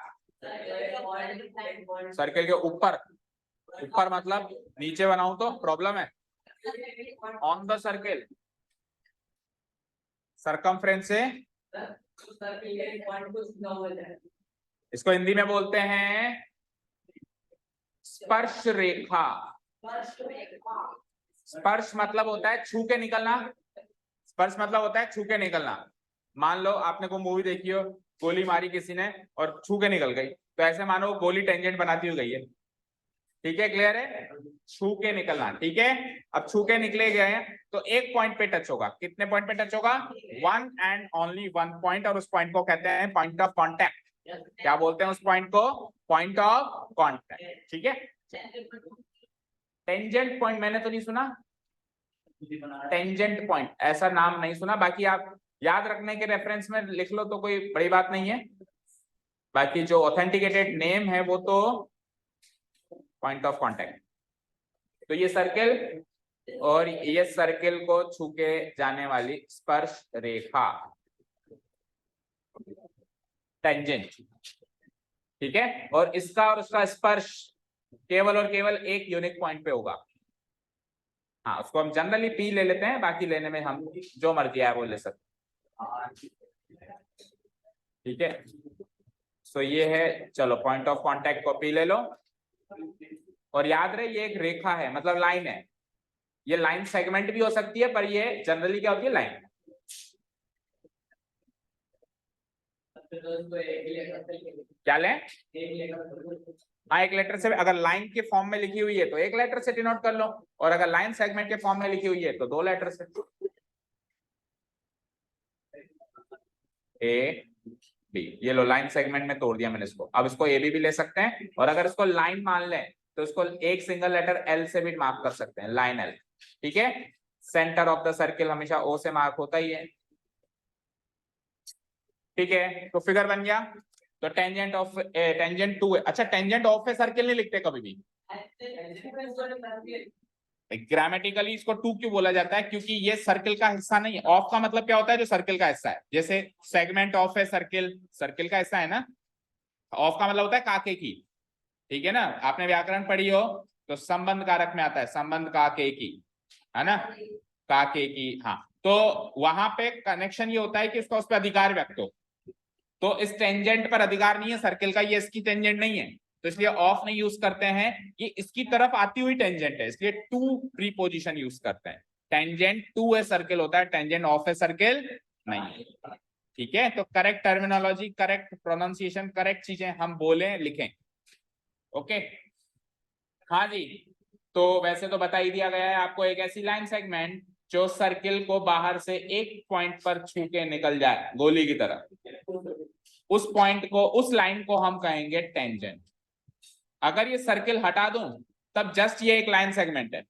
सर्किल के ऊपर, ऊपर मतलब नीचे बनाऊं तो प्रॉब्लम है। ऑन द सर्किल, सरकमफ्रेंस से, इसको हिंदी में बोलते हैं स्पर्श रेखा। स्पर्श मतलब होता है छू के निकलना, स्पर्श मतलब होता है छू के निकलना। मान लो आपने कोई मूवी देखी हो, गोली मारी किसी ने और छू के निकल गई, तो ऐसे मानो गोली टेंजेंट बनाती हुई गई है। ठीक है, क्लियर है? छू के निकलना, ठीक है। अब छू के निकले गए हैं तो एक पॉइंट पे टच होगा, कितने पॉइंट पे टच होगा? One and only one point, और उस पॉइंट को कहते हैं पॉइंट ऑफ कांटेक्ट। क्या बोलते हैं उस पॉइंट को? Point of contact. ठीक है, टेंजेंट पॉइंट मैंने तो नहीं सुना, टेंजेंट पॉइंट ऐसा नाम नहीं सुना, बाकी आप याद रखने के रेफरेंस में लिख लो तो कोई बड़ी बात नहीं है, बाकी जो ऑथेंटिकेटेड नेम है वो तो पॉइंट ऑफ कांटेक्ट। तो ये सर्किल और ये सर्किल को छू के जाने वाली स्पर्श रेखा, टेंजेंट। ठीक है, और इसका और उसका स्पर्श केवल और केवल एक यूनिक पॉइंट पे होगा। हाँ, उसको हम जनरली पी ले लेते हैं, बाकी लेने में हम जो मर्जी है वो ले सकते। ठीक है, सो ये है, चलो पॉइंट ऑफ कांटेक्ट को पी ले लो, और याद रहे ये एक रेखा है, मतलब लाइन है। ये लाइन सेगमेंट भी हो सकती है, पर ये जनरली क्या होती है? लाइन। क्या लें? हाँ, एक लेटर से, अगर लाइन के फॉर्म में लिखी हुई है तो एक लेटर से डिनोट कर लो, और अगर लाइन सेगमेंट के फॉर्म में लिखी हुई है तो दो लेटर से, ए बी। ये लो, लाइन सेगमेंट में तोड़ दिया मैंने इसको। अब इसको ए बी भी ले सकते हैं, और अगर इसको लाइन मान लें तो इसको एक सिंगल लेटर एल से भी मार्क कर सकते हैं, लाइन एल। ठीक है, सेंटर ऑफ द सर्किल हमेशा ओ से मार्क होता ही है। ठीक है, तो फिगर बन गया। तो टेंजेंट ऑफ टेंजेंट टू, अच्छा टेंजेंट ऑफ ए सर्किल नहीं लिखते कभी भी, ग्रामेटिकली इसको टू क्यों बोला जाता है? क्योंकि ये सर्किल का हिस्सा नहीं है। ऑफ का मतलब क्या होता है? जो सर्किल का हिस्सा है, जैसे segment of a circle circle का हिस्सा है ना। ऑफ का मतलब होता है काके की। ठीक है ना, आपने व्याकरण पढ़ी हो तो संबंध कारक में आता है, संबंध काके की, है ना, काके की। हाँ, तो वहां पे कनेक्शन ये होता है कि उसका उस पर अधिकार व्यक्त हो। तो इस टेंजेंट पर अधिकार नहीं है सर्किल का, ये इसकी टेंजेंट नहीं है, तो इसलिए ऑफ नहीं यूज करते हैं। ये इसकी तरफ आती हुई टेंजेंट है, इसलिए टू प्रीपोजिशन यूज करते हैं। टेंजेंट टू ए सर्किल होता है, टेंजेंट ऑफ ए सर्किल नहीं। ठीक है, तो correct terminology, correct pronunciation, correct चीजें हम बोले लिखें। ओके, हाँ जी। तो वैसे तो बता ही दिया गया है आपको, एक ऐसी लाइन सेगमेंट जो सर्किल को बाहर से एक पॉइंट पर छू के निकल जाए गोली की तरह, उस पॉइंट को, उस लाइन को हम कहेंगे टेंजेंट। अगर ये सर्किल हटा दूं तब जस्ट ये एक लाइन सेगमेंट है,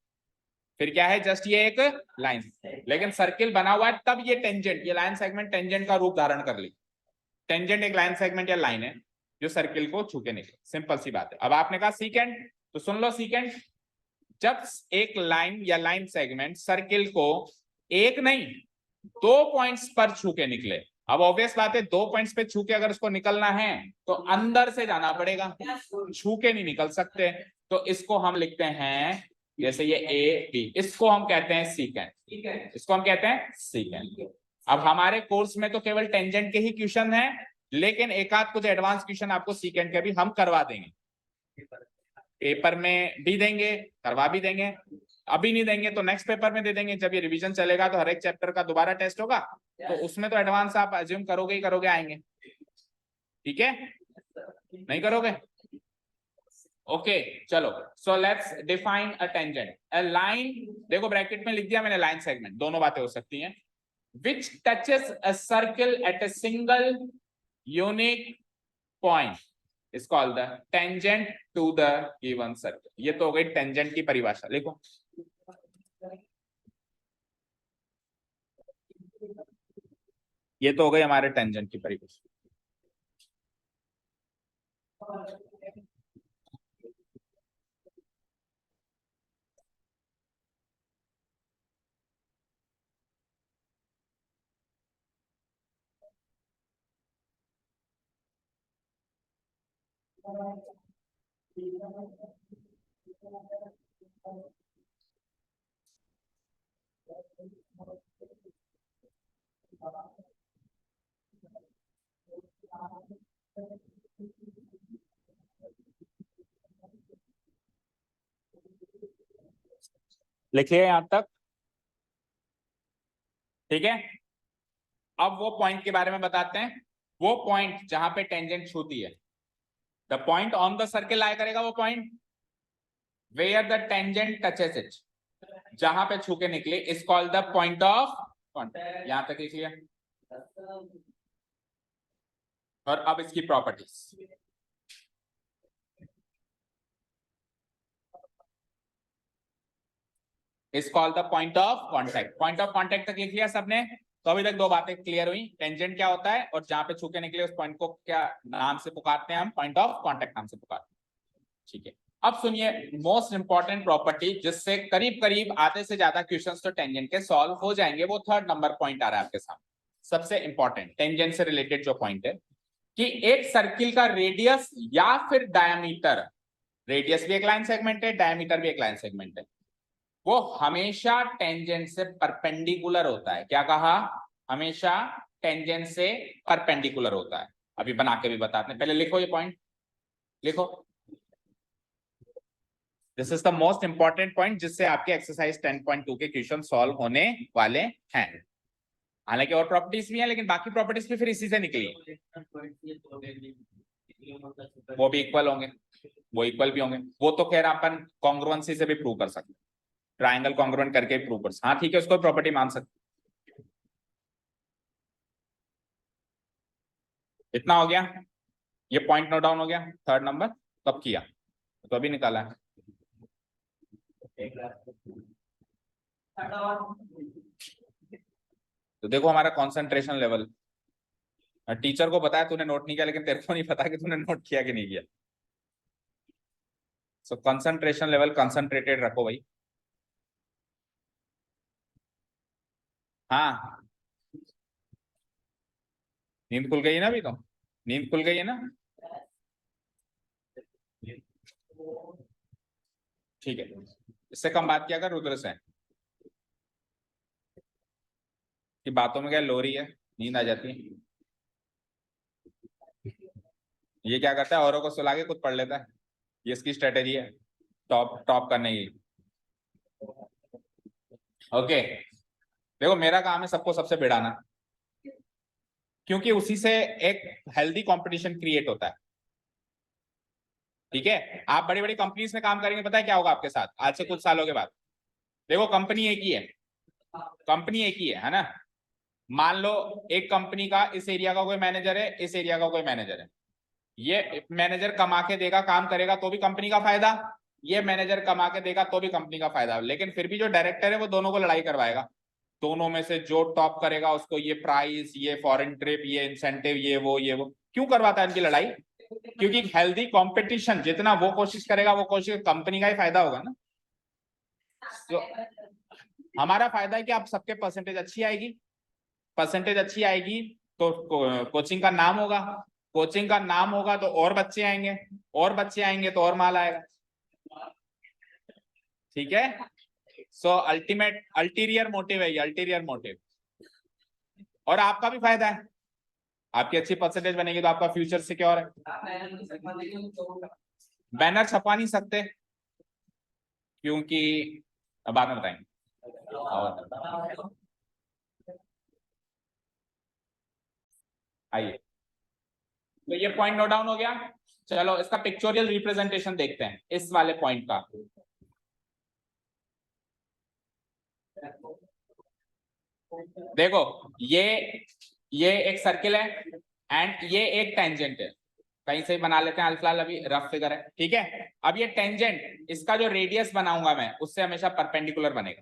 फिर क्या है, जस्ट ये एक लाइन। लेकिन सर्किल बना हुआ है तब ये टेंजेंट, ये लाइन सेगमेंट टेंजेंट का रूप धारण कर ली। टेंजेंट एक लाइन सेगमेंट या लाइन है जो सर्किल को छू के निकले, सिंपल सी बात है। अब आपने कहा सीकेंट, तो सुन लो सीकेंट, जब एक लाइन या लाइन सेगमेंट सर्किल को एक नहीं 2 पॉइंट्स पर छू के निकले। अब ऑब्वियस बात है, 2 पॉइंट्स पे छू के अगर उसको निकलना है तो अंदर से जाना पड़ेगा, छू के नहीं निकल सकते। तो इसको हम लिखते हैं, जैसे ये ए बी, इसको हम कहते हैं सीकेंट, इसको हम कहते हैं सीकेंट। अब हमारे कोर्स में तो केवल टेंजेंट के ही क्वेश्चन है, लेकिन एक आध कुछ एडवांस क्वेश्चन आपको सीकेंट के भी हम करवा देंगे, पेपर में भी देंगे, करवा भी देंगे। अभी नहीं देंगे तो नेक्स्ट पेपर में दे देंगे, जब ये रिवीजन चलेगा तो हर एक चैप्टर का दोबारा टेस्ट होगा, तो उसमें तो एडवांस आप अज्यूम करोगे ही करोगे, आएंगे। ठीक है, नहीं करोगे? ओके चलो, so let's define a tangent. A line, देखो ब्रैकेट में लिख दिया मैंने लाइन सेगमेंट, दोनों बातें हो सकती हैं। which touches a circle at a single unique point is called the tangent to the given circle। ये तो हो गई टेंजेंट की परिभाषा, लिखो। ये तो हो गई हमारे टेंजेंट की परिभाषा। लिखिए यहां तक, ठीक है। अब वो पॉइंट के बारे में बताते हैं, वो पॉइंट जहां पे टेंजेंट छूती है, the point on the circle आया करेगा वो point, where the tangent touches it, जहां पे छू के निकले, is called the point of contact. यहां तक लिख लिया। और अब इसकी properties, is called the point of contact. Point of contact तक लिख लिया सबने? तो अभी तक दो बातें क्लियर हुई, टेंजेंट क्या होता है और जहां पे छू के निकले उस पॉइंट को क्या नाम से पुकारते हैं हम, पॉइंट ऑफ कॉन्टैक्ट नाम से पुकारते हैं। ठीक है, अब सुनिए मोस्ट इंपॉर्टेंट प्रॉपर्टी, जिससे करीब करीब आधे से ज्यादा क्वेश्चंस तो टेंजेंट के सॉल्व हो जाएंगे। वो 3rd नंबर पॉइंट आ रहा है आपके सामने, सबसे इंपॉर्टेंट टेंजेंट से रिलेटेड जो पॉइंट है, कि एक सर्किल का रेडियस या फिर डायमीटर, रेडियस भी एक लाइन सेगमेंट है, डायमीटर भी एक लाइन सेगमेंट है, वो हमेशा टेंजेंट से परपेंडिकुलर होता है। क्या कहा? हमेशा टेंजेंट से परपेंडिकुलर होता है। अभी बना के भी बताते हैं, पहले लिखो ये पॉइंट, लिखो। This is the most important point, जिससे आपके एक्सरसाइज 10.2 के क्वेश्चन सॉल्व होने वाले हैं। हालांकि और प्रॉपर्टीज भी हैं, लेकिन बाकी प्रॉपर्टीज भी फिर इसी से निकली, वो भी इक्वल होंगे, वो इक्वल भी होंगे। वो तो खैर अपन कॉन्ग्रुएंसी से भी प्रूव कर सकते, ट्राइंगल कॉन्ग्रुएंट करके प्रूव कर सकते। हाँ ठीक है, उसको प्रॉपर्टी मान सकते। इतना हो गया, ये पॉइंट नोट डाउन हो गया। 3rd नंबर कब किया? तो अभी निकाला है। तो देखो हमारा कंसंट्रेशन लेवल, टीचर को बताया तूने नोट नहीं किया, लेकिन तेरे को नहीं पता कि तूने नोट किया कि नहीं किया। सो कंसंट्रेशन लेवल कंसंट्रेटेड रखो भाई। हाँ, नींद खुल गई है ना? अभी तो नींद खुल गई है ना? ठीक है, इससे कम बात किया कर रुद्र से, कि बातों में क्या लोरी है, नींद आ जाती है। ये क्या करता है, औरों को सुला के खुद पढ़ लेता है, ये इसकी स्ट्रेटेजी है टॉप टॉप करने की। ओके, देखो मेरा काम है सबको सबसे भिड़ाना, क्योंकि उसी से एक हेल्दी कंपटीशन क्रिएट होता है। ठीक है, आप बड़ी बड़ी कंपनीज में काम करेंगे, पता है क्या होगा आपके साथ आज से कुछ सालों के बाद? देखो कंपनी एक ही है, कंपनी एक ही है ना। मान लो एक कंपनी का इस एरिया का कोई मैनेजर है, इस एरिया का कोई मैनेजर है। ये मैनेजर कमा के देगा, काम करेगा तो भी कंपनी का फायदा, ये मैनेजर कमा के देगा तो भी कंपनी का फायदा। लेकिन फिर भी जो डायरेक्टर है वो दोनों को लड़ाई करवाएगा। दोनों में से जो टॉप करेगा उसको ये प्राइस, ये फॉरेन ट्रिप, ये इंसेंटिव, ये वो क्यों करवाता है इनकी लड़ाई? क्योंकि हेल्दी कंपटीशन, जितना वो कोशिश करेगा वो कोशिश, कंपनी का ही फायदा होगा ना। तो हमारा फायदा है कि आप सबके परसेंटेज अच्छी आएगी, परसेंटेज अच्छी आएगी तो कोचिंग का नाम होगा, कोचिंग का नाम होगा तो और बच्चे आएंगे, और बच्चे आएंगे तो और माल आएगा। ठीक है, सो अल्टीमेट अल्टीरियर मोटिव है ये, अल्टीरियर मोटिव। और आपका भी फायदा है, आपकी अच्छी परसेंटेज बनेगी तो आपका फ्यूचर सिक्योर है। बैनर छपा नहीं सकते क्योंकि बाद में बताएंगे। आइए, तो ये पॉइंट नोट डाउन हो गया। चलो इसका पिक्चोरियल रिप्रेजेंटेशन देखते हैं इस वाले पॉइंट का। देखो ये एक सर्किल है एंड ये एक टेंजेंट है, कहीं से बना लेते हैं, फिलहाल अभी रफ फिगर है। ठीक है, अब ये टेंजेंट, इसका जो रेडियस बनाऊंगा मैं उससे हमेशा परपेंडिकुलर बनेगा।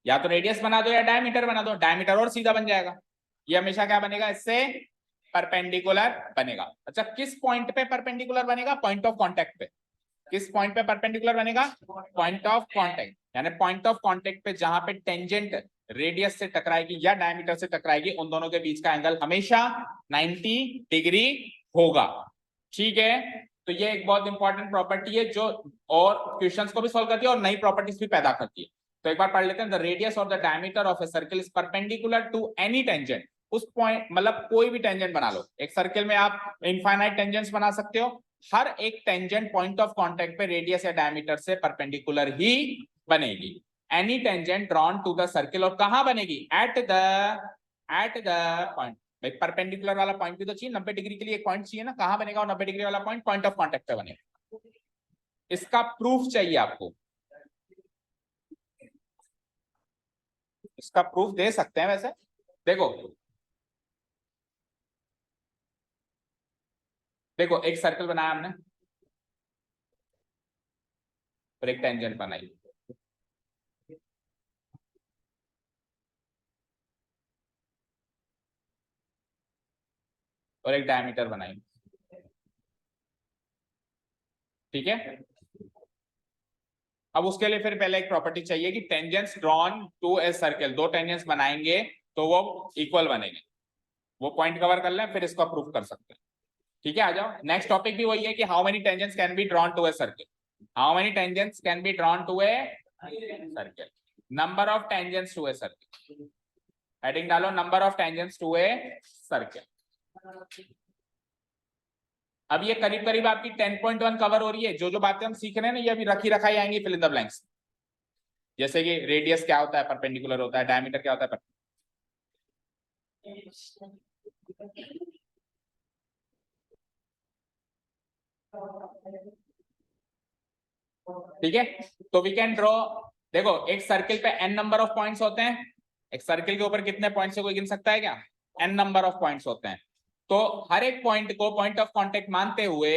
या तो रेडियस बना दो या डायमीटर बना दो, डायमीटर और सीधा बन जाएगा। ये हमेशा क्या बनेगा, इससे परपेंडिकुलर बनेगा। अच्छा, किस पॉइंट पे परपेंडिकुलर बनेगा? पॉइंट ऑफ कांटेक्ट पे। किस पॉइंट पे परपेंडिकुलर बनेगा? पॉइंट ऑफ कांटेक्ट, यानी पॉइंट ऑफ कांटेक्ट पे जहां पे टेंजेंट रेडियस से टकराएगी या डायमीटर से टकराएगी, उन दोनों के बीच का एंगल हमेशा 90 डिग्री होगा। ठीक है, तो ये एक बहुत इंपॉर्टेंट प्रॉपर्टी है जो और क्वेश्चंस को भी सॉल्व करती है और नई प्रॉपर्टीज भी पैदा करती है। तो एक बार पढ़ लेते हैं, द रेडियस और the diameter of a circle is perpendicular to any tangent. उस पॉइंट मतलब कोई भी टेंजेंट बना लो, एक सर्किल में आप इनफाइनाइट टेंजेंट्स बना सकते हो, हर एक टेंजेंट पॉइंट ऑफ कांटेक्ट पे रेडियस या डायमीटर से परपेंडिकुलर ही बनेगी। Any tangent drawn to the circle, और कहां बनेगी? At the point. भाई परपेंडिकुलर वाला पॉइंट भी तो चाहिए, 90 डिग्री के लिए एक पॉइंट चाहिए ना, कहां बनेगा? और 90 डिग्री वाला पॉइंट पॉइंट ऑफ कांटेक्ट पे बनेगा। इसका प्रूफ चाहिए आपको, इसका प्रूफ दे सकते हैं वैसे। देखो देखो एक सर्कल बनाया हमने और एक टेंजेंट बनाई, और एक डायमीटर बनाई। ठीक है, अब उसके लिए फिर पहले एक प्रॉपर्टी चाहिए कि tangents drawn to a circle, दो टेंजेंट्स बनाएंगे तो वो इक्वल बनेंगे। वो पॉइंट कवर कर लें फिर इसको प्रूफ कर सकते हैं। ठीक है, आ जाओ। नेक्स्ट टॉपिक भी वही है कि how many tangents can be drawn to a circle, how many tangents can be drawn to a circle, number of tangents to a circle. Heading डालो, number of tangents to a circle. अब ये करीब करीब आपकी 10.1 cover हो रही है। जो जो बातें हम सीख रहे हैं ना, ये अभी रखी रखाई आएंगी फिल इन द ब्लैंक्स। जैसे कि रेडियस क्या होता है, परपेंडिकुलर होता है, डायमीटर क्या होता है। ठीक है, तो वी कैन ड्रॉ। देखो एक सर्किल पे n नंबर ऑफ पॉइंट्स होते हैं, एक सर्किल के ऊपर कितने पॉइंट्स से कोई गिन सकता है क्या? n नंबर ऑफ पॉइंट्स होते हैं। तो हर एक पॉइंट को पॉइंट ऑफ कांटेक्ट मानते हुए,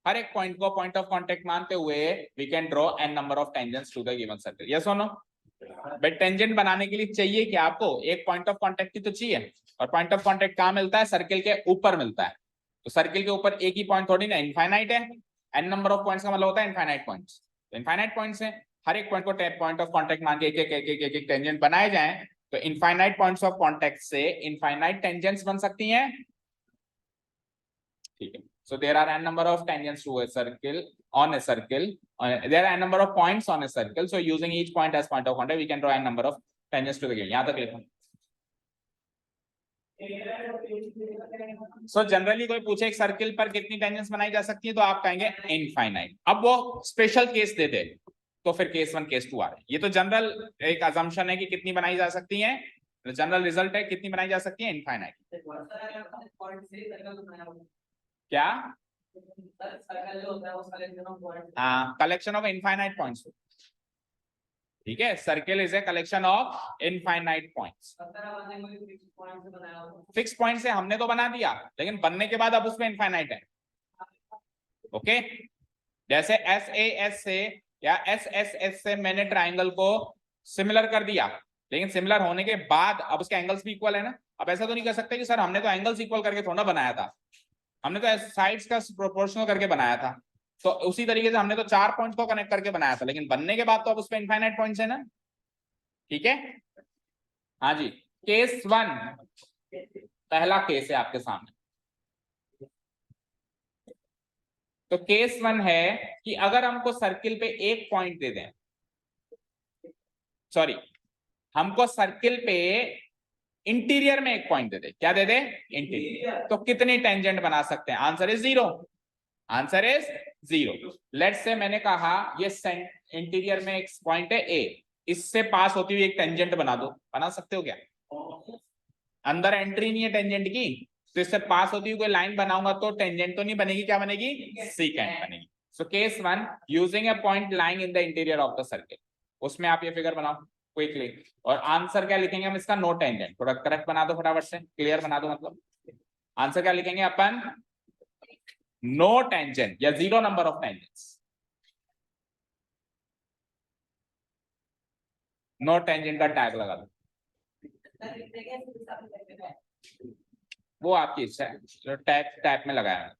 हर एक पॉइंट को पॉइंट ऑफ कांटेक्ट मानते हुए we can draw n number of tangents to the given circle. Yes और नो? भाई टेंजेंट बनाने के लिए चाहिए कि आपको एक पॉइंट ऑफ कांटेक्ट ही तो चाहिए, और पॉइंट ऑफ कांटेक्ट कहां मिलता है? सर्किल के ऊपर मिलता है। तो सर्किल के ऊपर एक ही पॉइंट थोड़ी ना, इनफाइनाइट है। n नंबर ऑफ पॉइंट्स का मतलब होता है इनफाइनाइट पॉइंट्स। इनफाइनाइट पॉइंट्स है, हर एक पॉइंट को पॉइंट ऑफ कांटेक्ट मान के एक टेंजेंट बनाए जाएं, तो इनफाइनाइट पॉइंट्स ऑफ कांटेक्ट से इनफाइनाइट टेंजेंट्स बन सकती हैं। ठीक है, so there are n number of tangents to a circle on a circle, there are n number of points on a circle, so using each point as point of contact we can draw n number of tangents to the given। यहां तक लिखो। So generally कोई पूछे एक circle पर कितनी tangents बनाई जा सकती है, तो आप कहेंगे इनफाइनाइट। अब वो स्पेशल केस दे दे तो फिर केस 1 केस 2 आ रहे हैं। ये तो जनरल एक अजम्पशन है कि कितनी बनाई जा सकती है, जनरल रिजल्ट है कितनी बनाई जा सकती है, इनफाइनाइट। क्या? हाँ, कलेक्शन ऑफ इनफाइनाइट पॉइंट्स। ठीक है, circle is a collection of infinite points. Fix point से हमने तो बना दिया, लेकिन बनने के बाद अब उसमें इनफाइनाइट है। ओके, जैसे एस ए एस से या एस एस एस से मैंने ट्राइंगल को सिमिलर कर दिया, लेकिन सिमिलर होने के बाद अब उसके एंगल्स भी इक्वल है ना। अब ऐसा तो नहीं कर सकते कि सर हमने तो एंगल्स इक्वल करके थोड़ा बनाया था, हमने तो साइड्स का प्रोपोर्शनल करके बनाया था। तो उसी तरीके से हमने तो 4 पॉइंट को कनेक्ट करके बनाया था, लेकिन बनने के बाद तो अब उसमें इनफाइनाइट पॉइंट्स है ना। ठीक है, हाँ जी। केस 1, पहला केस है आपके सामने। तो केस 1 है कि अगर हमको सर्किल पे एक पॉइंट दे दें, सॉरी, हमको सर्किल पे इंटीरियर में एक पॉइंट दे दे, क्या दे दे, इंटीरियर, तो कितनी टेंजेंट बना सकते हैं? Answer is 0। Answer is 0। Let's say मैंने कहा ये इंटीरियर में एक पॉइंट है ए, इससे पास होती हुई एक टेंजेंट बना दो। बना सकते हो क्या? अंदर एंट्री नहीं है टेंजेंट की, तो इससे पास होती हुई कोई लाइन बनाऊंगा तो टेंजेंट तो नहीं बनेगी, क्या बनेगी? सीकेंट बनेगी। So case 1, using a point lying in the interior of the circle, उसमें आप ये फिगर बनाओ क्विकली, और आंसर क्या लिखेंगे हम इसका? No tangent. थोड़ा करेक्ट बना दो फटाफट से, क्लियर बना दो। मतलब आंसर क्या लिखेंगे अपन? नो टेंजेंट या 0 number of tangents. No tangent का टैग लगा दो, वो आपकी इच्छा है, जो टैग टैग में लगाया।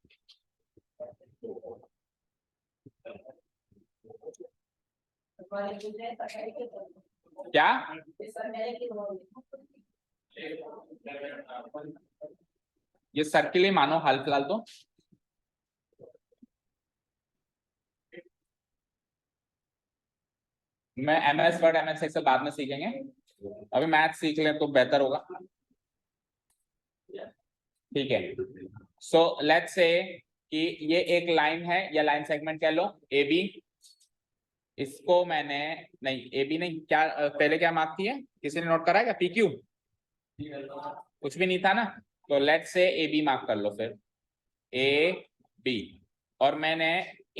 क्या? ये सर्किल ही मानो हाल फिलहाल तो। मैं MS वर्ड MS एक्सेल बाद में सीखेंगे, अभी मैथ सीख लें तो बेहतर होगा। ठीक है, सो लेट्स से कि ये एक लाइन है, या लाइन सेगमेंट कह लो AB। इसको मैंने, नहीं AB नहीं, क्या पहले क्या मार्क किया, किसी ने नोट करा है क्या? PQ कुछ भी नहीं था ना, तो लेट्स से AB मार्क कर लो फिर, AB। और मैंने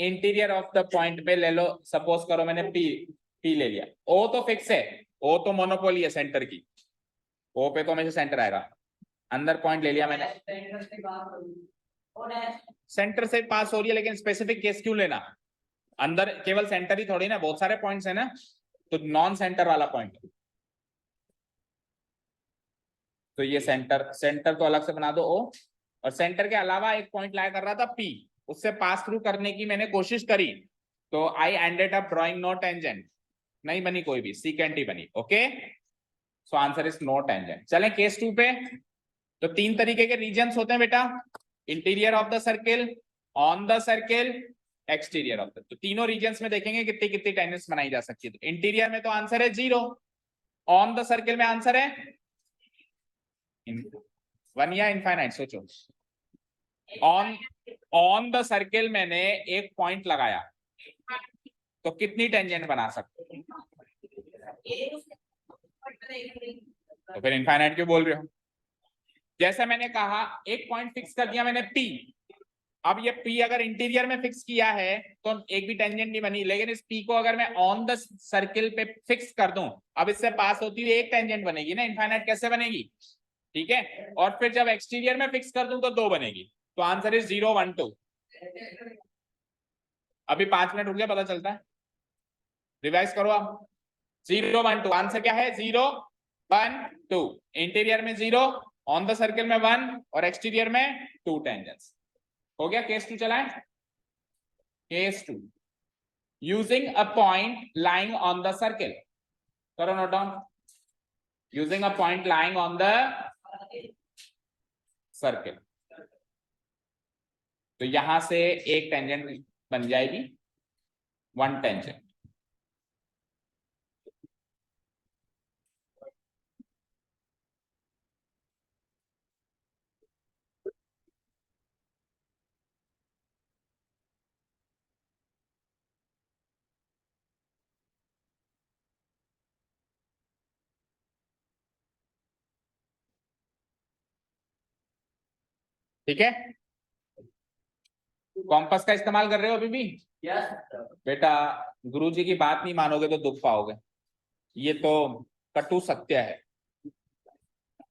इंटीरियर ऑफ द पॉइंट पे ले लो, सपोज करो मैंने P ले लिया। O तो फिक्स है, O तो मोनोपोली है सेंटर की, O पे तो हमेशा सेंटर आएगा। अंदर पॉइंट ले लिया मैंने, सेंटर से पास हो रही है, लेकिन स्पेसिफिक केस क्यों लेना? अंदर केवल सेंटर ही थोड़ी ना, बहुत सारे पॉइंट्स है ना, तो नॉन सेंटर वाला पॉइंट, तो ये सेंटर, सेंटर तो अलग से बना दो O, और सेंटर के अलावा एक पॉइंट लाया कर रहा था P, उससे पास थ्रू करने की मैंने कोशिश करी, तो I ended up drawing no tangent, नहीं बनी कोई भी, सीकेंट ही बनी। Okay, so answer is no tangent. चलें केस 2 पे। तो 3 तरीके के रीजन्स होते हैं बेटा, interior of the circle, on the circle, exterior of the, तो तीनों रीजन्स में देखेंगे कितनी कितनी टेंजेंट्स बनाई जा सकती है। तो इंटीरियर में तो आंसर है 0, ऑन द सर्किल में आंसर है 1 या इनफाइनाइट, सोचो। ऑन द सर्किल मैंने एक पॉइंट लगाया, तो कितनी टेंजेंट बना सकते? तो फिर इनफाइनाइट क्यों बोल रहे हो? जैसे मैंने कहा एक पॉइंट फिक्स कर दिया मैंने P, अब ये P अगर इंटीरियर में फिक्स किया है तो एक भी टेंजेंट नहीं बनी, लेकिन इस P को अगर मैं ऑन द सर्किल पे फिक्स कर दूं, अब इससे पास होती हुई एक टेंजेंट बनेगी ना, इनफाइनाइट कैसे बनेगी? ठीक है, और फिर जब एक्सटीरियर में फिक्स कर दूं तो 2 बनेगी, तो आंसर इज 0 1 2। अभी 5 मिनट रुक गया, पता चलता है, रिवाइज करो आप। 0 1 2, आंसर क्या है? 0 1 2, इंटीरियर में 0, ऑन द सर्किल में 1, और एक्सटीरियर में 2 टेंजेंट्स। हो गया। केस 2 चलाएं। Case 2, using a point lying on the circle, करो note down. Using a point lying on the circle, तो यहां से एक टेंजेंट बन जाएगी, 1 टेंजेंट। ठीक है, कॉम्पस का इस्तेमाल कर रहे हो अभी भी? yes, बेटा गुरुजी की बात नहीं मानोगे तो दुख पाओगे। ये तो कटु सत्य है।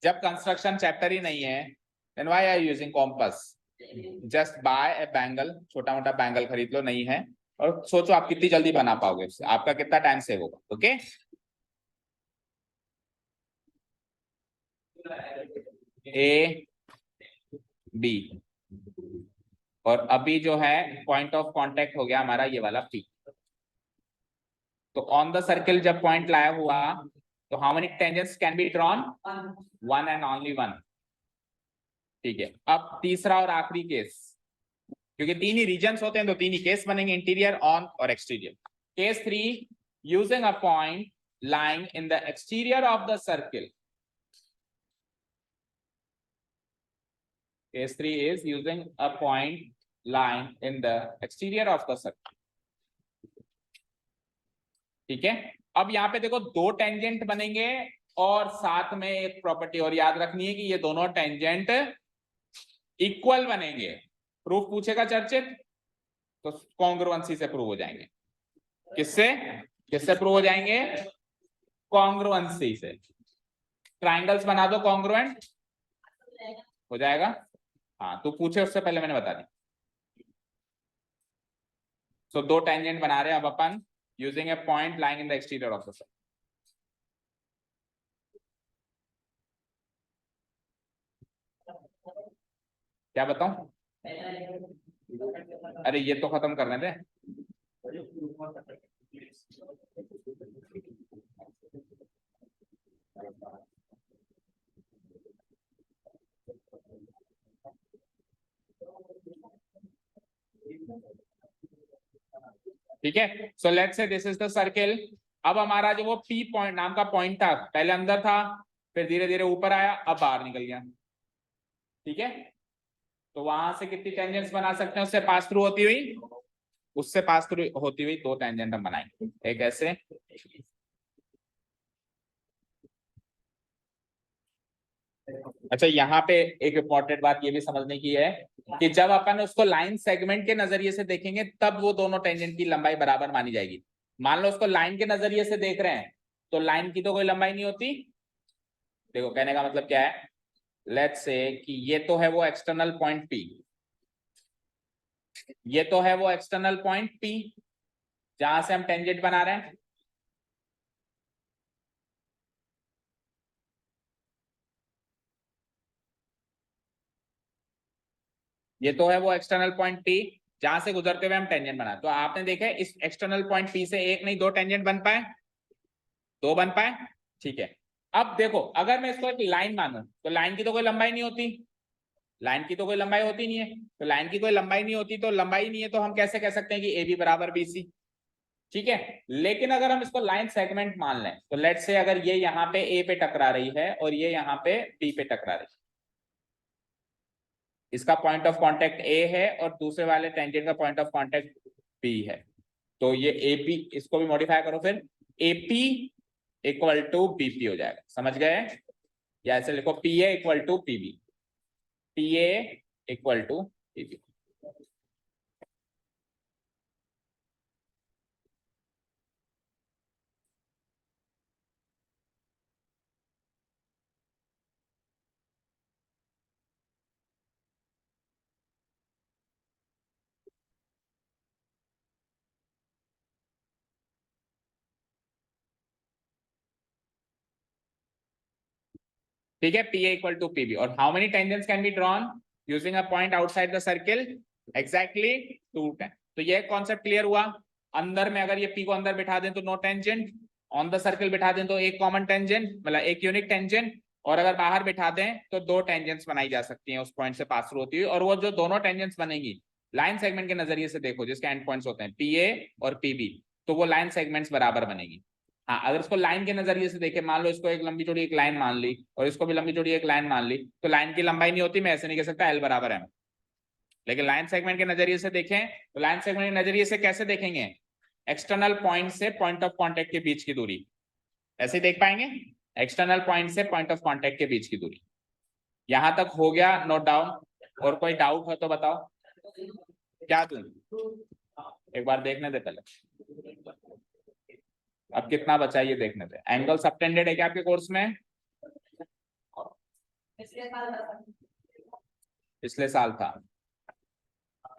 जब कंस्ट्रक्शन चैप्टर ही नहीं है, then why are using compass? Just by a bangle, छोटा मोटा बैंगल खरीद लो, नहीं है, और सोचो आप कितनी जल्दी बना पाओगे उससे, आपका कितना टाइम सेव होगा। ओके, ए बी, और अभी जो है पॉइंट ऑफ कांटेक्ट हो गया हमारा ये वाला पी। तो ऑन द सर्किल जब पॉइंट लाया हुआ, तो how many tangents can be drawn? One and only one. ठीक है, अब तीसरा और आखिरी केस, क्योंकि तीन ही रीजन्स होते हैं तो तीन ही केस बनेंगे, इंटीरियर, ऑन और exterior. Case 3, using a point lying in the exterior of the circle. Case 3 is using a point lying in the exterior of the circle. ठीक है, अब यहाँ पे देखो दो टेंजेंट बनेंगे और साथ में एक प्रॉपर्टी और याद रखनी है कि ये दोनों टेंजेंट इक्वल बनेंगे। प्रूफ पूछेगा चर्चित, तो कॉन्ग्रुएंसी से प्रूव हो जाएंगे। किससे किससे प्रूव हो जाएंगे? कॉन्ग्रुएंसी से। ट्राइंगल्स बना दो कॉन्ग्रुएंट, हो जाएगा। हाँ, तो पूछे उससे पहले मैंने बता दी। सो दो टेंजेंट बना रहे हैं अब अपन, using a point lying in the exterior of the circle. क्या बताऊं? अरे ये तो खत्म करने दे। ठीक है, so let's say this is the circle. अब हमारा जो वो पी पॉइंट नाम का पॉइंट था, पहले अंदर था, फिर धीरे धीरे ऊपर आया, अब बाहर निकल गया। ठीक है, तो वहां से कितनी टेंजेंट्स बना सकते हैं उससे पास थ्रू होती हुई? उससे पास थ्रू होती हुई दो टेंजेंट हम बनाएंगे, एक ऐसे, अच्छा यहाँ पे एक इंपॉर्टेंट बात ये भी समझने की है कि जब अपन उसको लाइन सेगमेंट के नजरिए से देखेंगे तब वो दोनों टेंजेंट की लंबाई बराबर मानी जाएगी। मान लो उसको लाइन के नजरिए से देख रहे हैं तो लाइन की तो कोई लंबाई नहीं होती। देखो कहने का मतलब क्या है, लेट्स से कि ये तो है वो एक्सटर्नल पॉइंट पी, ये तो है वो एक्सटर्नल पॉइंट पी जहां से हम टेंजेंट बना रहे हैं। ये तो है वो एक्सटर्नल पॉइंट पी जहां से गुजरते हुए हम टेंजेंट बनाए। तो आपने देखा है इस एक्सटर्नल पॉइंट पी से एक नहीं दो टेंजेंट बन पाए, दो बन पाए। ठीक है, अब देखो अगर मैं इसको एक लाइन मानूं तो लाइन की तो कोई लंबाई नहीं होती, लाइन की तो कोई लंबाई होती नहीं है, तो लाइन की कोई लंबाई नहीं होती तो लंबाई नहीं है, तो हम कैसे कह सकते हैं कि ए बी बराबर बी सी? ठीक है, लेकिन अगर हम इसको लाइन सेगमेंट मान लें तो लेट्स से अगर ये यहाँ पे ए पे टकरा रही है और ये यहाँ पे बी पे टकरा रही है, इसका पॉइंट ऑफ कांटेक्ट ए है और दूसरे वाले टेंजेंट का पॉइंट ऑफ कांटेक्ट बी है, तो ये एपी, इसको भी मॉडिफाई करो फिर, एपी इक्वल टू बीपी हो जाएगा। समझ गए? या ऐसे लिखो P A equal to PB, P A equal to PB. ठीक है, P A equal to PB, और how many tangents can be drawn using a point outside the circle? Exactly two. तो ये कॉन्सेप्ट क्लियर हुआ। अंदर में अगर ये पी को अंदर बिठा दें तो no tangent, on the circle बिठा दें तो एक कॉमन टेंजेंट, मतलब एक यूनिक टेंजेंट, और अगर बाहर बिठा दें तो दो टेंजेंट्स बनाई जा सकती हैं उस पॉइंट से पास थ्रू होती हुई। और वो जो दोनों टेंजेंट्स बनेंगी लाइन सेगमेंट के नजरिए से देखो, जिसके एंड पॉइंट्स होते हैं पी ए और पीबी, तो वो लाइन सेगमेंट्स बराबर बनेगी। हाँ, अगर इसको लाइन के नजरिए से देखे, मान लो इसको एक लंबी चौड़ी एक लाइन मान ली और इसको भी लंबी चौड़ी एक लाइन मान ली, तो लाइन की लंबाई नहीं होती, मैं ऐसे नहीं कह सकता एल बराबर एम। लेकिन लाइन सेगमेंट के नजरिए से देखें तो लाइन सेगमेंट के नजरिए से कैसे देखेंगे? एक्सटर्नल पॉइंट से पॉइंट ऑफ कांटेक्ट के बीच की दूरी, ऐसे देख पाएंगे, एक्सटर्नल पॉइंट से पॉइंट ऑफ कांटेक्ट के बीच की दूरी। यहां तक हो गया नोट डाउन? और कोई डाउट हो तो बताओ। क्या दूं? एक बार देखने दे पहले। अब कितना बचा ये देखने थे। एंगल सबटेंडेड है क्या आपके कोर्स में? पिछले साल था।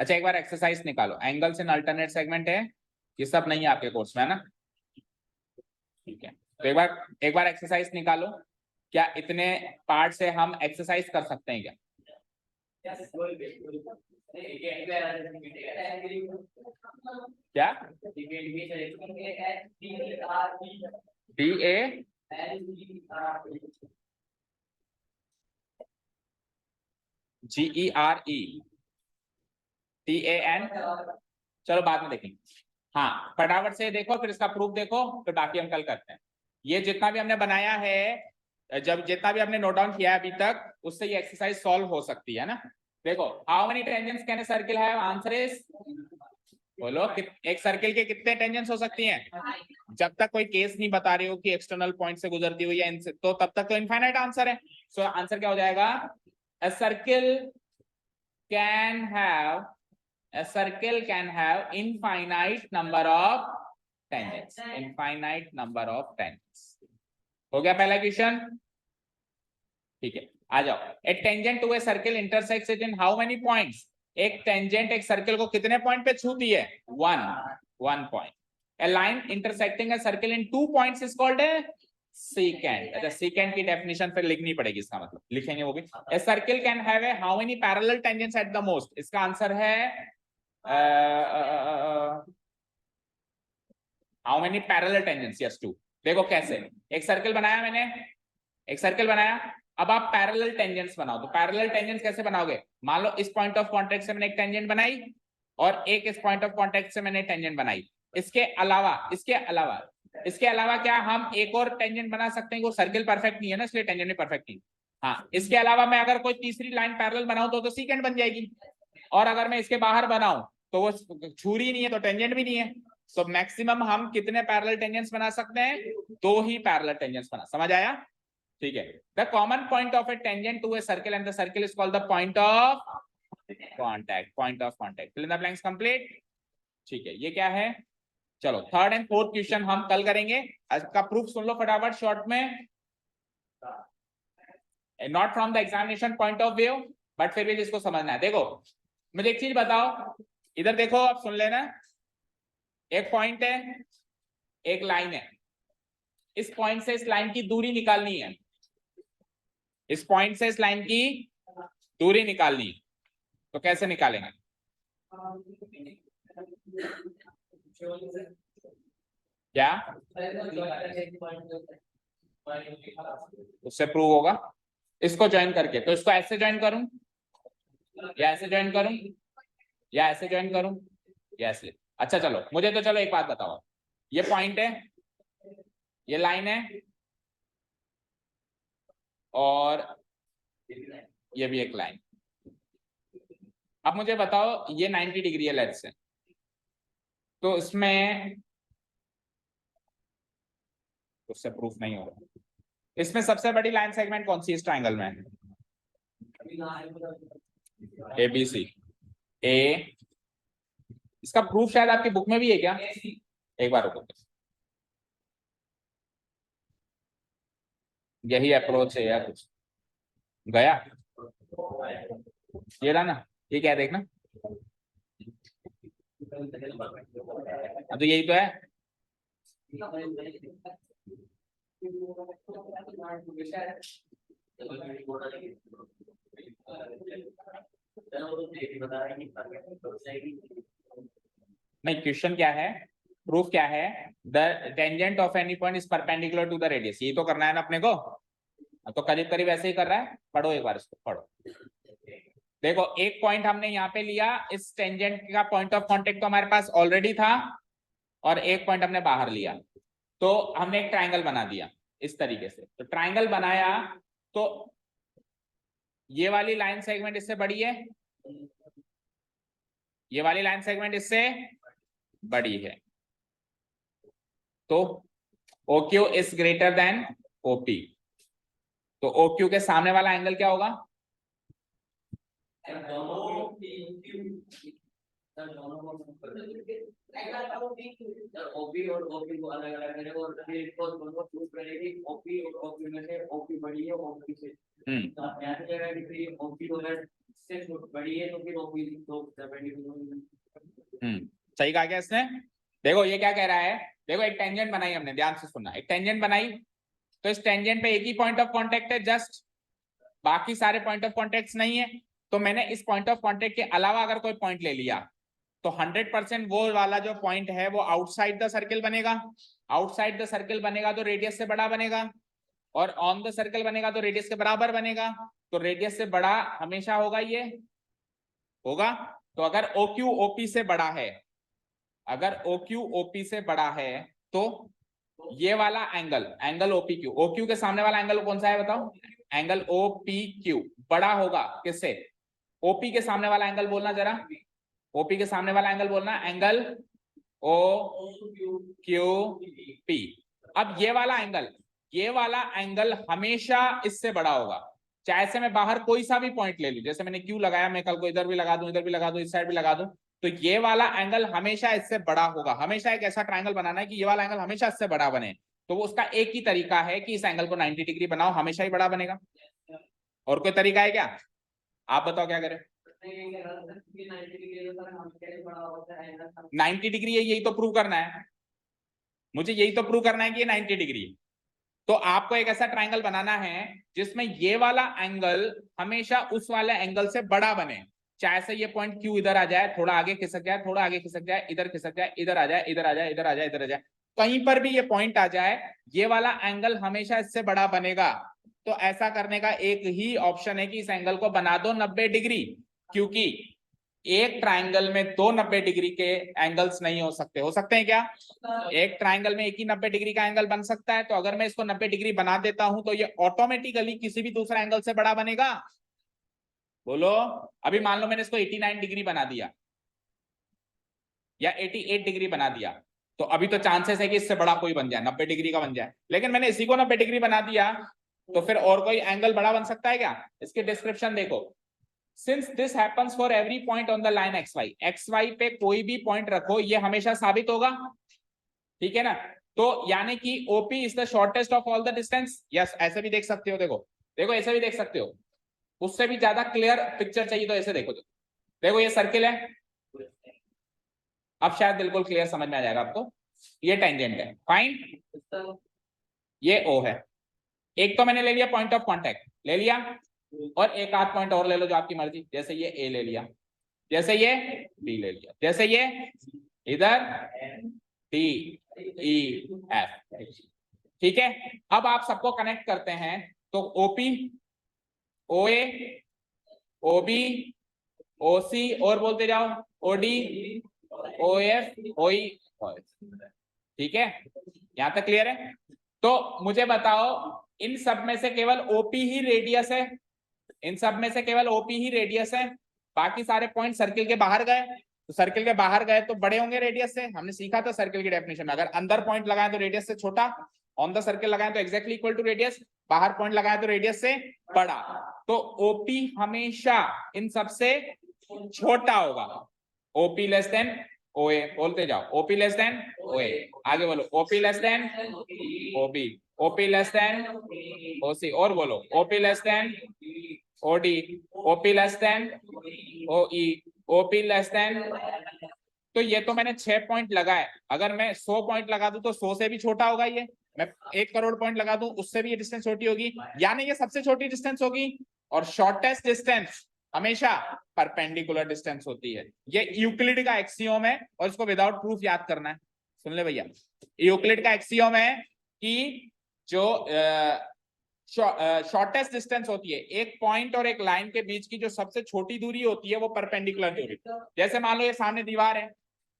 अच्छा एक बार एक्सरसाइज निकालो, एंगल्स इन अल्टरनेट सेगमेंट है, ये सब नहीं है आपके कोर्स में, है ना? ठीक है, तो एक बार एक्सरसाइज निकालो। क्या इतने पार्ट से हम एक्सरसाइज कर सकते हैं क्या? क्या DA GERE TAN, चलो बाद में देखेंगे। हाँ फटाफट से देखो, फिर इसका प्रूफ देखो, फिर बाकी हम कल करते हैं। ये जितना भी हमने बनाया है, जब जितना भी हमने नोट डाउन किया है अभी तक, उससे ये एक्सरसाइज सॉल्व हो सकती है ना। देखो, how many tangents can a circle have? Answer is, बोलो एक सर्किल के कितने टेंजेंट्स हो सकती हैं? जब तक कोई केस नहीं बता रही हो कि एक्सटर्नल पॉइंट से गुजरती हुई है इनसे, तो तब तक तो इनफाइनाइट आंसर है। सो आंसर क्या हो जाएगा? A circle can have infinite number of tangents. Infinite number of tangents. हो गया पहला क्वेश्चन? ठीक है, आ जाओ। A tangent to a circle intersects it in how many points? एक टेंजेंट एक सर्कल को कितने पॉइंट पे छूती है? One point. A line intersecting a circle in 2 points is called a secant. अच्छा secant की डेफिनेशन फिर लिखनी पड़ेगी, इसका मतलब लिखेंगे वो भी। A circle can have a how many parallel tangents at the most? इसका आंसर है how many parallel tangents? Yes, 2। देखो कैसे, एक सर्कल बनाया मैंने, एक सर्कल बनाया, अब आप पैरेलल टेंजेंट्स बनाओ। तो पैरेलल टेंजेंट्स कैसे बनाओगे? मान लो इस पॉइंट ऑफ कांटेक्ट से मैंने एक टेंजेंट बनाई और एक इस पॉइंट ऑफ कांटेक्ट से मैंने टेंजेंट बनाई। इसके अलावा क्या हम एक और टेंजेंट बना सकते हैं? वो सर्कल परफेक्ट नहीं है ना, इसलिए टेंजेंट भी परफेक्ट नहीं। हाँ, इसके अलावा मैं अगर कोई तीसरी लाइन पैरेलल बनाऊं तो सीकेंट बन जाएगी, और अगर मैं इसके बाहर बनाऊं तो वो छुरी नहीं है, तो टेंजेंट भी नहीं है। तो मैक्सिमम हम कितने पैरेलल टेंजेंट्स बना सकते हैं? 2 ही पैरेलल टेंजेंट्स बना। समझ आया? ठीक है। The common point of a tangent to a circle and the circle is called the point of contact. Point of contact. Fill in the blanks complete. ठीक है, ये क्या है? चलो थर्ड एंड फोर्थ क्वेश्चन हम कल करेंगे। इसका प्रूफ सुन लो फटाफट शॉर्ट में। Not from the examination point of view, but फिर भी जिसको समझना है। देखो मुझे एक चीज बताओ, इधर देखो, आप सुन लेना। एक पॉइंट है, एक लाइन है, इस पॉइंट से इस लाइन की दूरी निकालनी है, इस पॉइंट से इस लाइन की दूरी निकालनी है। तो कैसे निकालेंगे? क्या उससे प्रूव होगा? इसको ज्वाइन करके। तो इसको ऐसे ज्वाइन करूं या ऐसे ज्वाइन करूं या ऐसे ज्वाइन करूं या ऐसे? अच्छा चलो, मुझे तो चलो एक बात बताओ, ये पॉइंट है, ये लाइन है, और ये भी एक लाइन। अब मुझे बताओ, ये 90 डिग्री है लेट्स से, तो इसमें उससे प्रूफ नहीं होगा। इसमें सबसे बड़ी लाइन सेगमेंट कौन सी इस ट्रायंगल में? ABC। ए, इसका प्रूफ शायद आपकी बुक में भी है क्या? एक बार रुको, यही अप्रोच है या कुछ गया? ये रहा ना, ये क्या है देखना। तो यही तो है। नहीं, क्वेश्चन क्या है, प्रूफ क्या है? The tangent of any point is perpendicular to the radius. ये तो करना है ना अपने को, तो करीब करीब ऐसे ही कर रहा है। पढ़ो एक बार इसको, पढ़ो। देखो एक पॉइंट हमने यहाँ पे लिया, इस टेंजेंट का पॉइंट ऑफ कांटेक्ट तो हमारे पास ऑलरेडी था, और एक पॉइंट हमने बाहर लिया, तो हमने एक ट्रायंगल बना दिया इस तरीके से। तो ट्रायंगल बनाया, तो ये वाली लाइन सेगमेंट इससे बड़ी है, ये वाली लाइन सेगमेंट इससे बड़ी है, तो OQ is greater than OP। तो OQ के सामने वाला एंगल क्या होगा? ओपी और ओपी को अलग अलग करें और फिर इसको दोनों प्रूफ करेंगे ओपी और ओपी में से ओपी बड़ी है ओपी से ऐसी जगह कि ओपी को अगर से बड़ी है तो फिर ओपी तो सही कहा क्या इसने। देखो ये क्या कह रहा है, देखो एक टेंजेंट बनाई हमने, ध्यान से सुनना, एक टेंजेंट बनाई तो इस टेंजेंट पे एक ही पॉइंट ऑफ कांटेक्ट है जस्ट, बाकी सारे पॉइंट ऑफ कांटेक्ट नहीं है। तो मैंने इस पॉइंट ऑफ कांटेक्ट के अलावा अगर कोई पॉइंट ले लिया तो 100% वो वाला जो पॉइंट है वो आउटसाइड द सर्किल बनेगा। आउटसाइड द सर्किल बनेगा तो रेडियस से बड़ा बनेगा, और ऑन द सर्किल बनेगा तो रेडियस के बराबर बनेगा। तो रेडियस से बड़ा हमेशा होगा, ये होगा। तो अगर OQ OP से बड़ा है, अगर OQ OP से बड़ा है तो ये वाला एंगल, एंगल OPQ, OQ के सामने वाला एंगल कौन सा है बताओ, एंगल OPQ बड़ा होगा किससे, OP के सामने वाला एंगल बोलना जरा, OP के सामने वाला एंगल बोलना, एंगल OQP। अब ये वाला एंगल हमेशा इससे बड़ा होगा, चाहे से मैं बाहर कोई सा भी पॉइंट ले लूं, जैसे मैंने Q लगाया, मैं कल को इधर भी लगा दूं, इधर भी लगा दूं, इस साइड भी लगा दूं, तो ये वाला एंगल हमेशा इससे बड़ा होगा। हमेशा एक ऐसा ट्रायंगल बनाना है कि ये वाला एंगल हमेशा इससे बड़ा बने। तो वो उसका एक ही तरीका है कि इस एंगल को 90 डिग्री बनाओ, हमेशा ही बड़ा बनेगा। और कोई तरीका है क्या, आप बताओ क्या करें। 90 डिग्री है, यही तो प्रूव करना है मुझे, यही तो प्रूव करना है कि ये 90 डिग्री है। तो आपको एक ऐसा ट्रायंगल बनाना है जिसमें ये वाला एंगल हमेशा उस वाले एंगल से बड़ा बने, चाहे से ये पॉइंट Q इधर आ जाए, थोड़ा आगे खिसक जाए, थोड़ा आगे खिसक जाए, इधर खिसक जाए, इधर आ जाए, इधर आ जाए, इधर आ जाए, इधर आ जाए, कहीं पर भी ये पॉइंट आ जाए, ये वाला एंगल हमेशा इससे बड़ा बनेगा। तो ऐसा करने का एक ही ऑप्शन है कि इस एंगल को बना दो 90 डिग्री, क्योंकि एक ट्रायंगल में दो 90 डिग्री के एंगल्स नहीं हो सकते। हो सकते हैं क्या, एक ट्रायंगल में एक ही 90 डिग्री का एंगल बन सकता है। तो अगर मैं इसको 90 डिग्री बना देता हूं तो ये ऑटोमेटिकली किसी भी दूसरा एंगल से बड़ा बनेगा। बोलो, अभी मान लो मैंने इसको 89 डिग्री बना दिया या 88 डिग्री बना दिया, तो अभी तो चांसेस है कि इससे बड़ा कोई बन जाए, 90 डिग्री का बन जाए। लेकिन मैंने इसी को 90 डिग्री बना दिया, तो फिर और कोई एंगल बड़ा बन सकता है क्या। इसके डिस्क्रिप्शन देखो, since this happens for every point on the line XY पे कोई भी पॉइंट रखो ये हमेशा साबित होगा, ठीक है ना। तो यानी कि OP is the shortest of all the distance. Yes, ऐसे भी देख सकते हो, देखो देखो ऐसे भी देख सकते हो, उससे भी ज्यादा क्लियर पिक्चर चाहिए तो ऐसे देखो, देखो ये सर्किल है, अब शायद बिल्कुल क्लियर समझ में आ जाएगा आपको। ये टेंजेंट है, फाइन, ये O है। एक तो मैंने ले लिया पॉइंट ऑफ कांटेक्ट, ले लिया, और एक आध पॉइंट और ले लो जो आपकी मर्जी, जैसे ये A ले लिया, जैसे ये B ले लिया, जैसे ये इधर D E F, ठीक है। अब आप सबको कनेक्ट करते हैं तो OP OA OB OC और बोलते जाओ OD OF OE, ठीक है, यहां तक क्लियर है। तो मुझे बताओ इन सब में से केवल OP ही रेडियस है, इन सब में से केवल OP ही रेडियस है, बाकी सारे पॉइंट सर्किल के बाहर गए। तो सर्किल के बाहर गए तो बड़े होंगे रेडियस से, हमने सीखा था सर्किल की डेफिनेशन में, अगर अंदर पॉइंट लगाए तो रेडियस से छोटा, ऑन द सर्किल लगाए तो एग्जैक्टली इक्वल टू रेडियस, बाहर पॉइंट लगाए तो रेडियस से बड़ा। तो OP हमेशा इन सबसे छोटा होगा, OP लेस देन OA, बोलते जाओ OP लेस देन OA, आगे बोलो OP less than OB, OP less than OC, और बोलो OP less than OD, OP less than OE, OP less than. तो ये तो मैंने 6 पॉइंट लगाए, अगर मैं 100 पॉइंट लगा दूं तो 100 से भी छोटा होगा ये, मैं 1 करोड़ पॉइंट लगा दूं उससे भी ये डिस्टेंस छोटी होगी, यानी ये सबसे छोटी डिस्टेंस होगी। और शॉर्टेस्ट डिस्टेंस हमेशा परपेंडिकुलर डिस्टेंस होती है, ये यूक्लिड का एक्सियोम है, और इसको विदाउट प्रूफ याद करना है। सुन ले भैया, यूक्लिड का एक्सियोम है कि जो शॉर्टेस्ट डिस्टेंस होती है एक पॉइंट और एक लाइन के बीच की, जो सबसे छोटी दूरी होती है वो परपेंडिकुलर दूरी। जैसे मान लो ये सामने दीवार है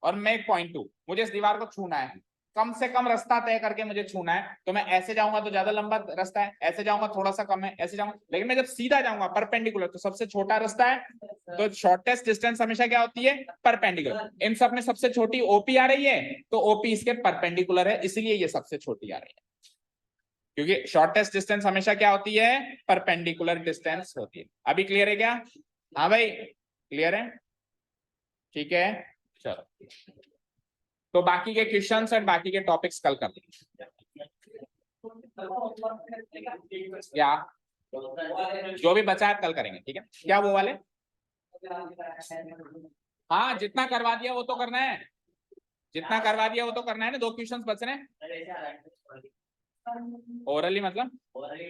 और मैं एक पॉइंट हूं, मुझे इस दीवार को छूना है, कम से कम रास्ता तय करके मुझे छूना है, तो मैं ऐसे जाऊंगा तो ज्यादा लंबा रास्ता है, ऐसे जाऊंगा थोड़ा सा कम है, ऐसे जाऊंगा, लेकिन मैं जब सीधा जाऊंगा परपेंडिकुलर तो सबसे छोटा रास्ता है। तो शॉर्टेस्ट डिस्टेंस हमेशा क्या होती है, परपेंडिकुलर। इन सब में सबसे छोटी OP आ रही है, तो OP इसके परपेंडिकुलर है, इसलिए ये सबसे छोटी आ रही है, क्योंकि शॉर्टेस्ट डिस्टेंस हमेशा क्या होती है, परपेंडिकुलर डिस्टेंस होती है। अभी क्लियर है क्या, हाँ भाई क्लियर है, ठीक है, चलो। तो बाकी के क्वेश्चंस और बाकी के टॉपिक्स कल कर लेंगे। क्या जो भी बचा है कल करेंगे, ठीक है? क्या वो वाले? हाँ, जितना करवा दिया वो तो करना है, जितना करवा दिया वो तो करना है ना। 2 क्वेश्चंस बच रहे हैं। ओरली मतलब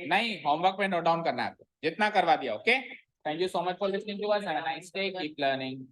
नहीं, होमवर्क पे नोट डाउन करना है आपको, जितना करवा दिया। Okay, thank you so much for listening to us, have a nice day, keep learning.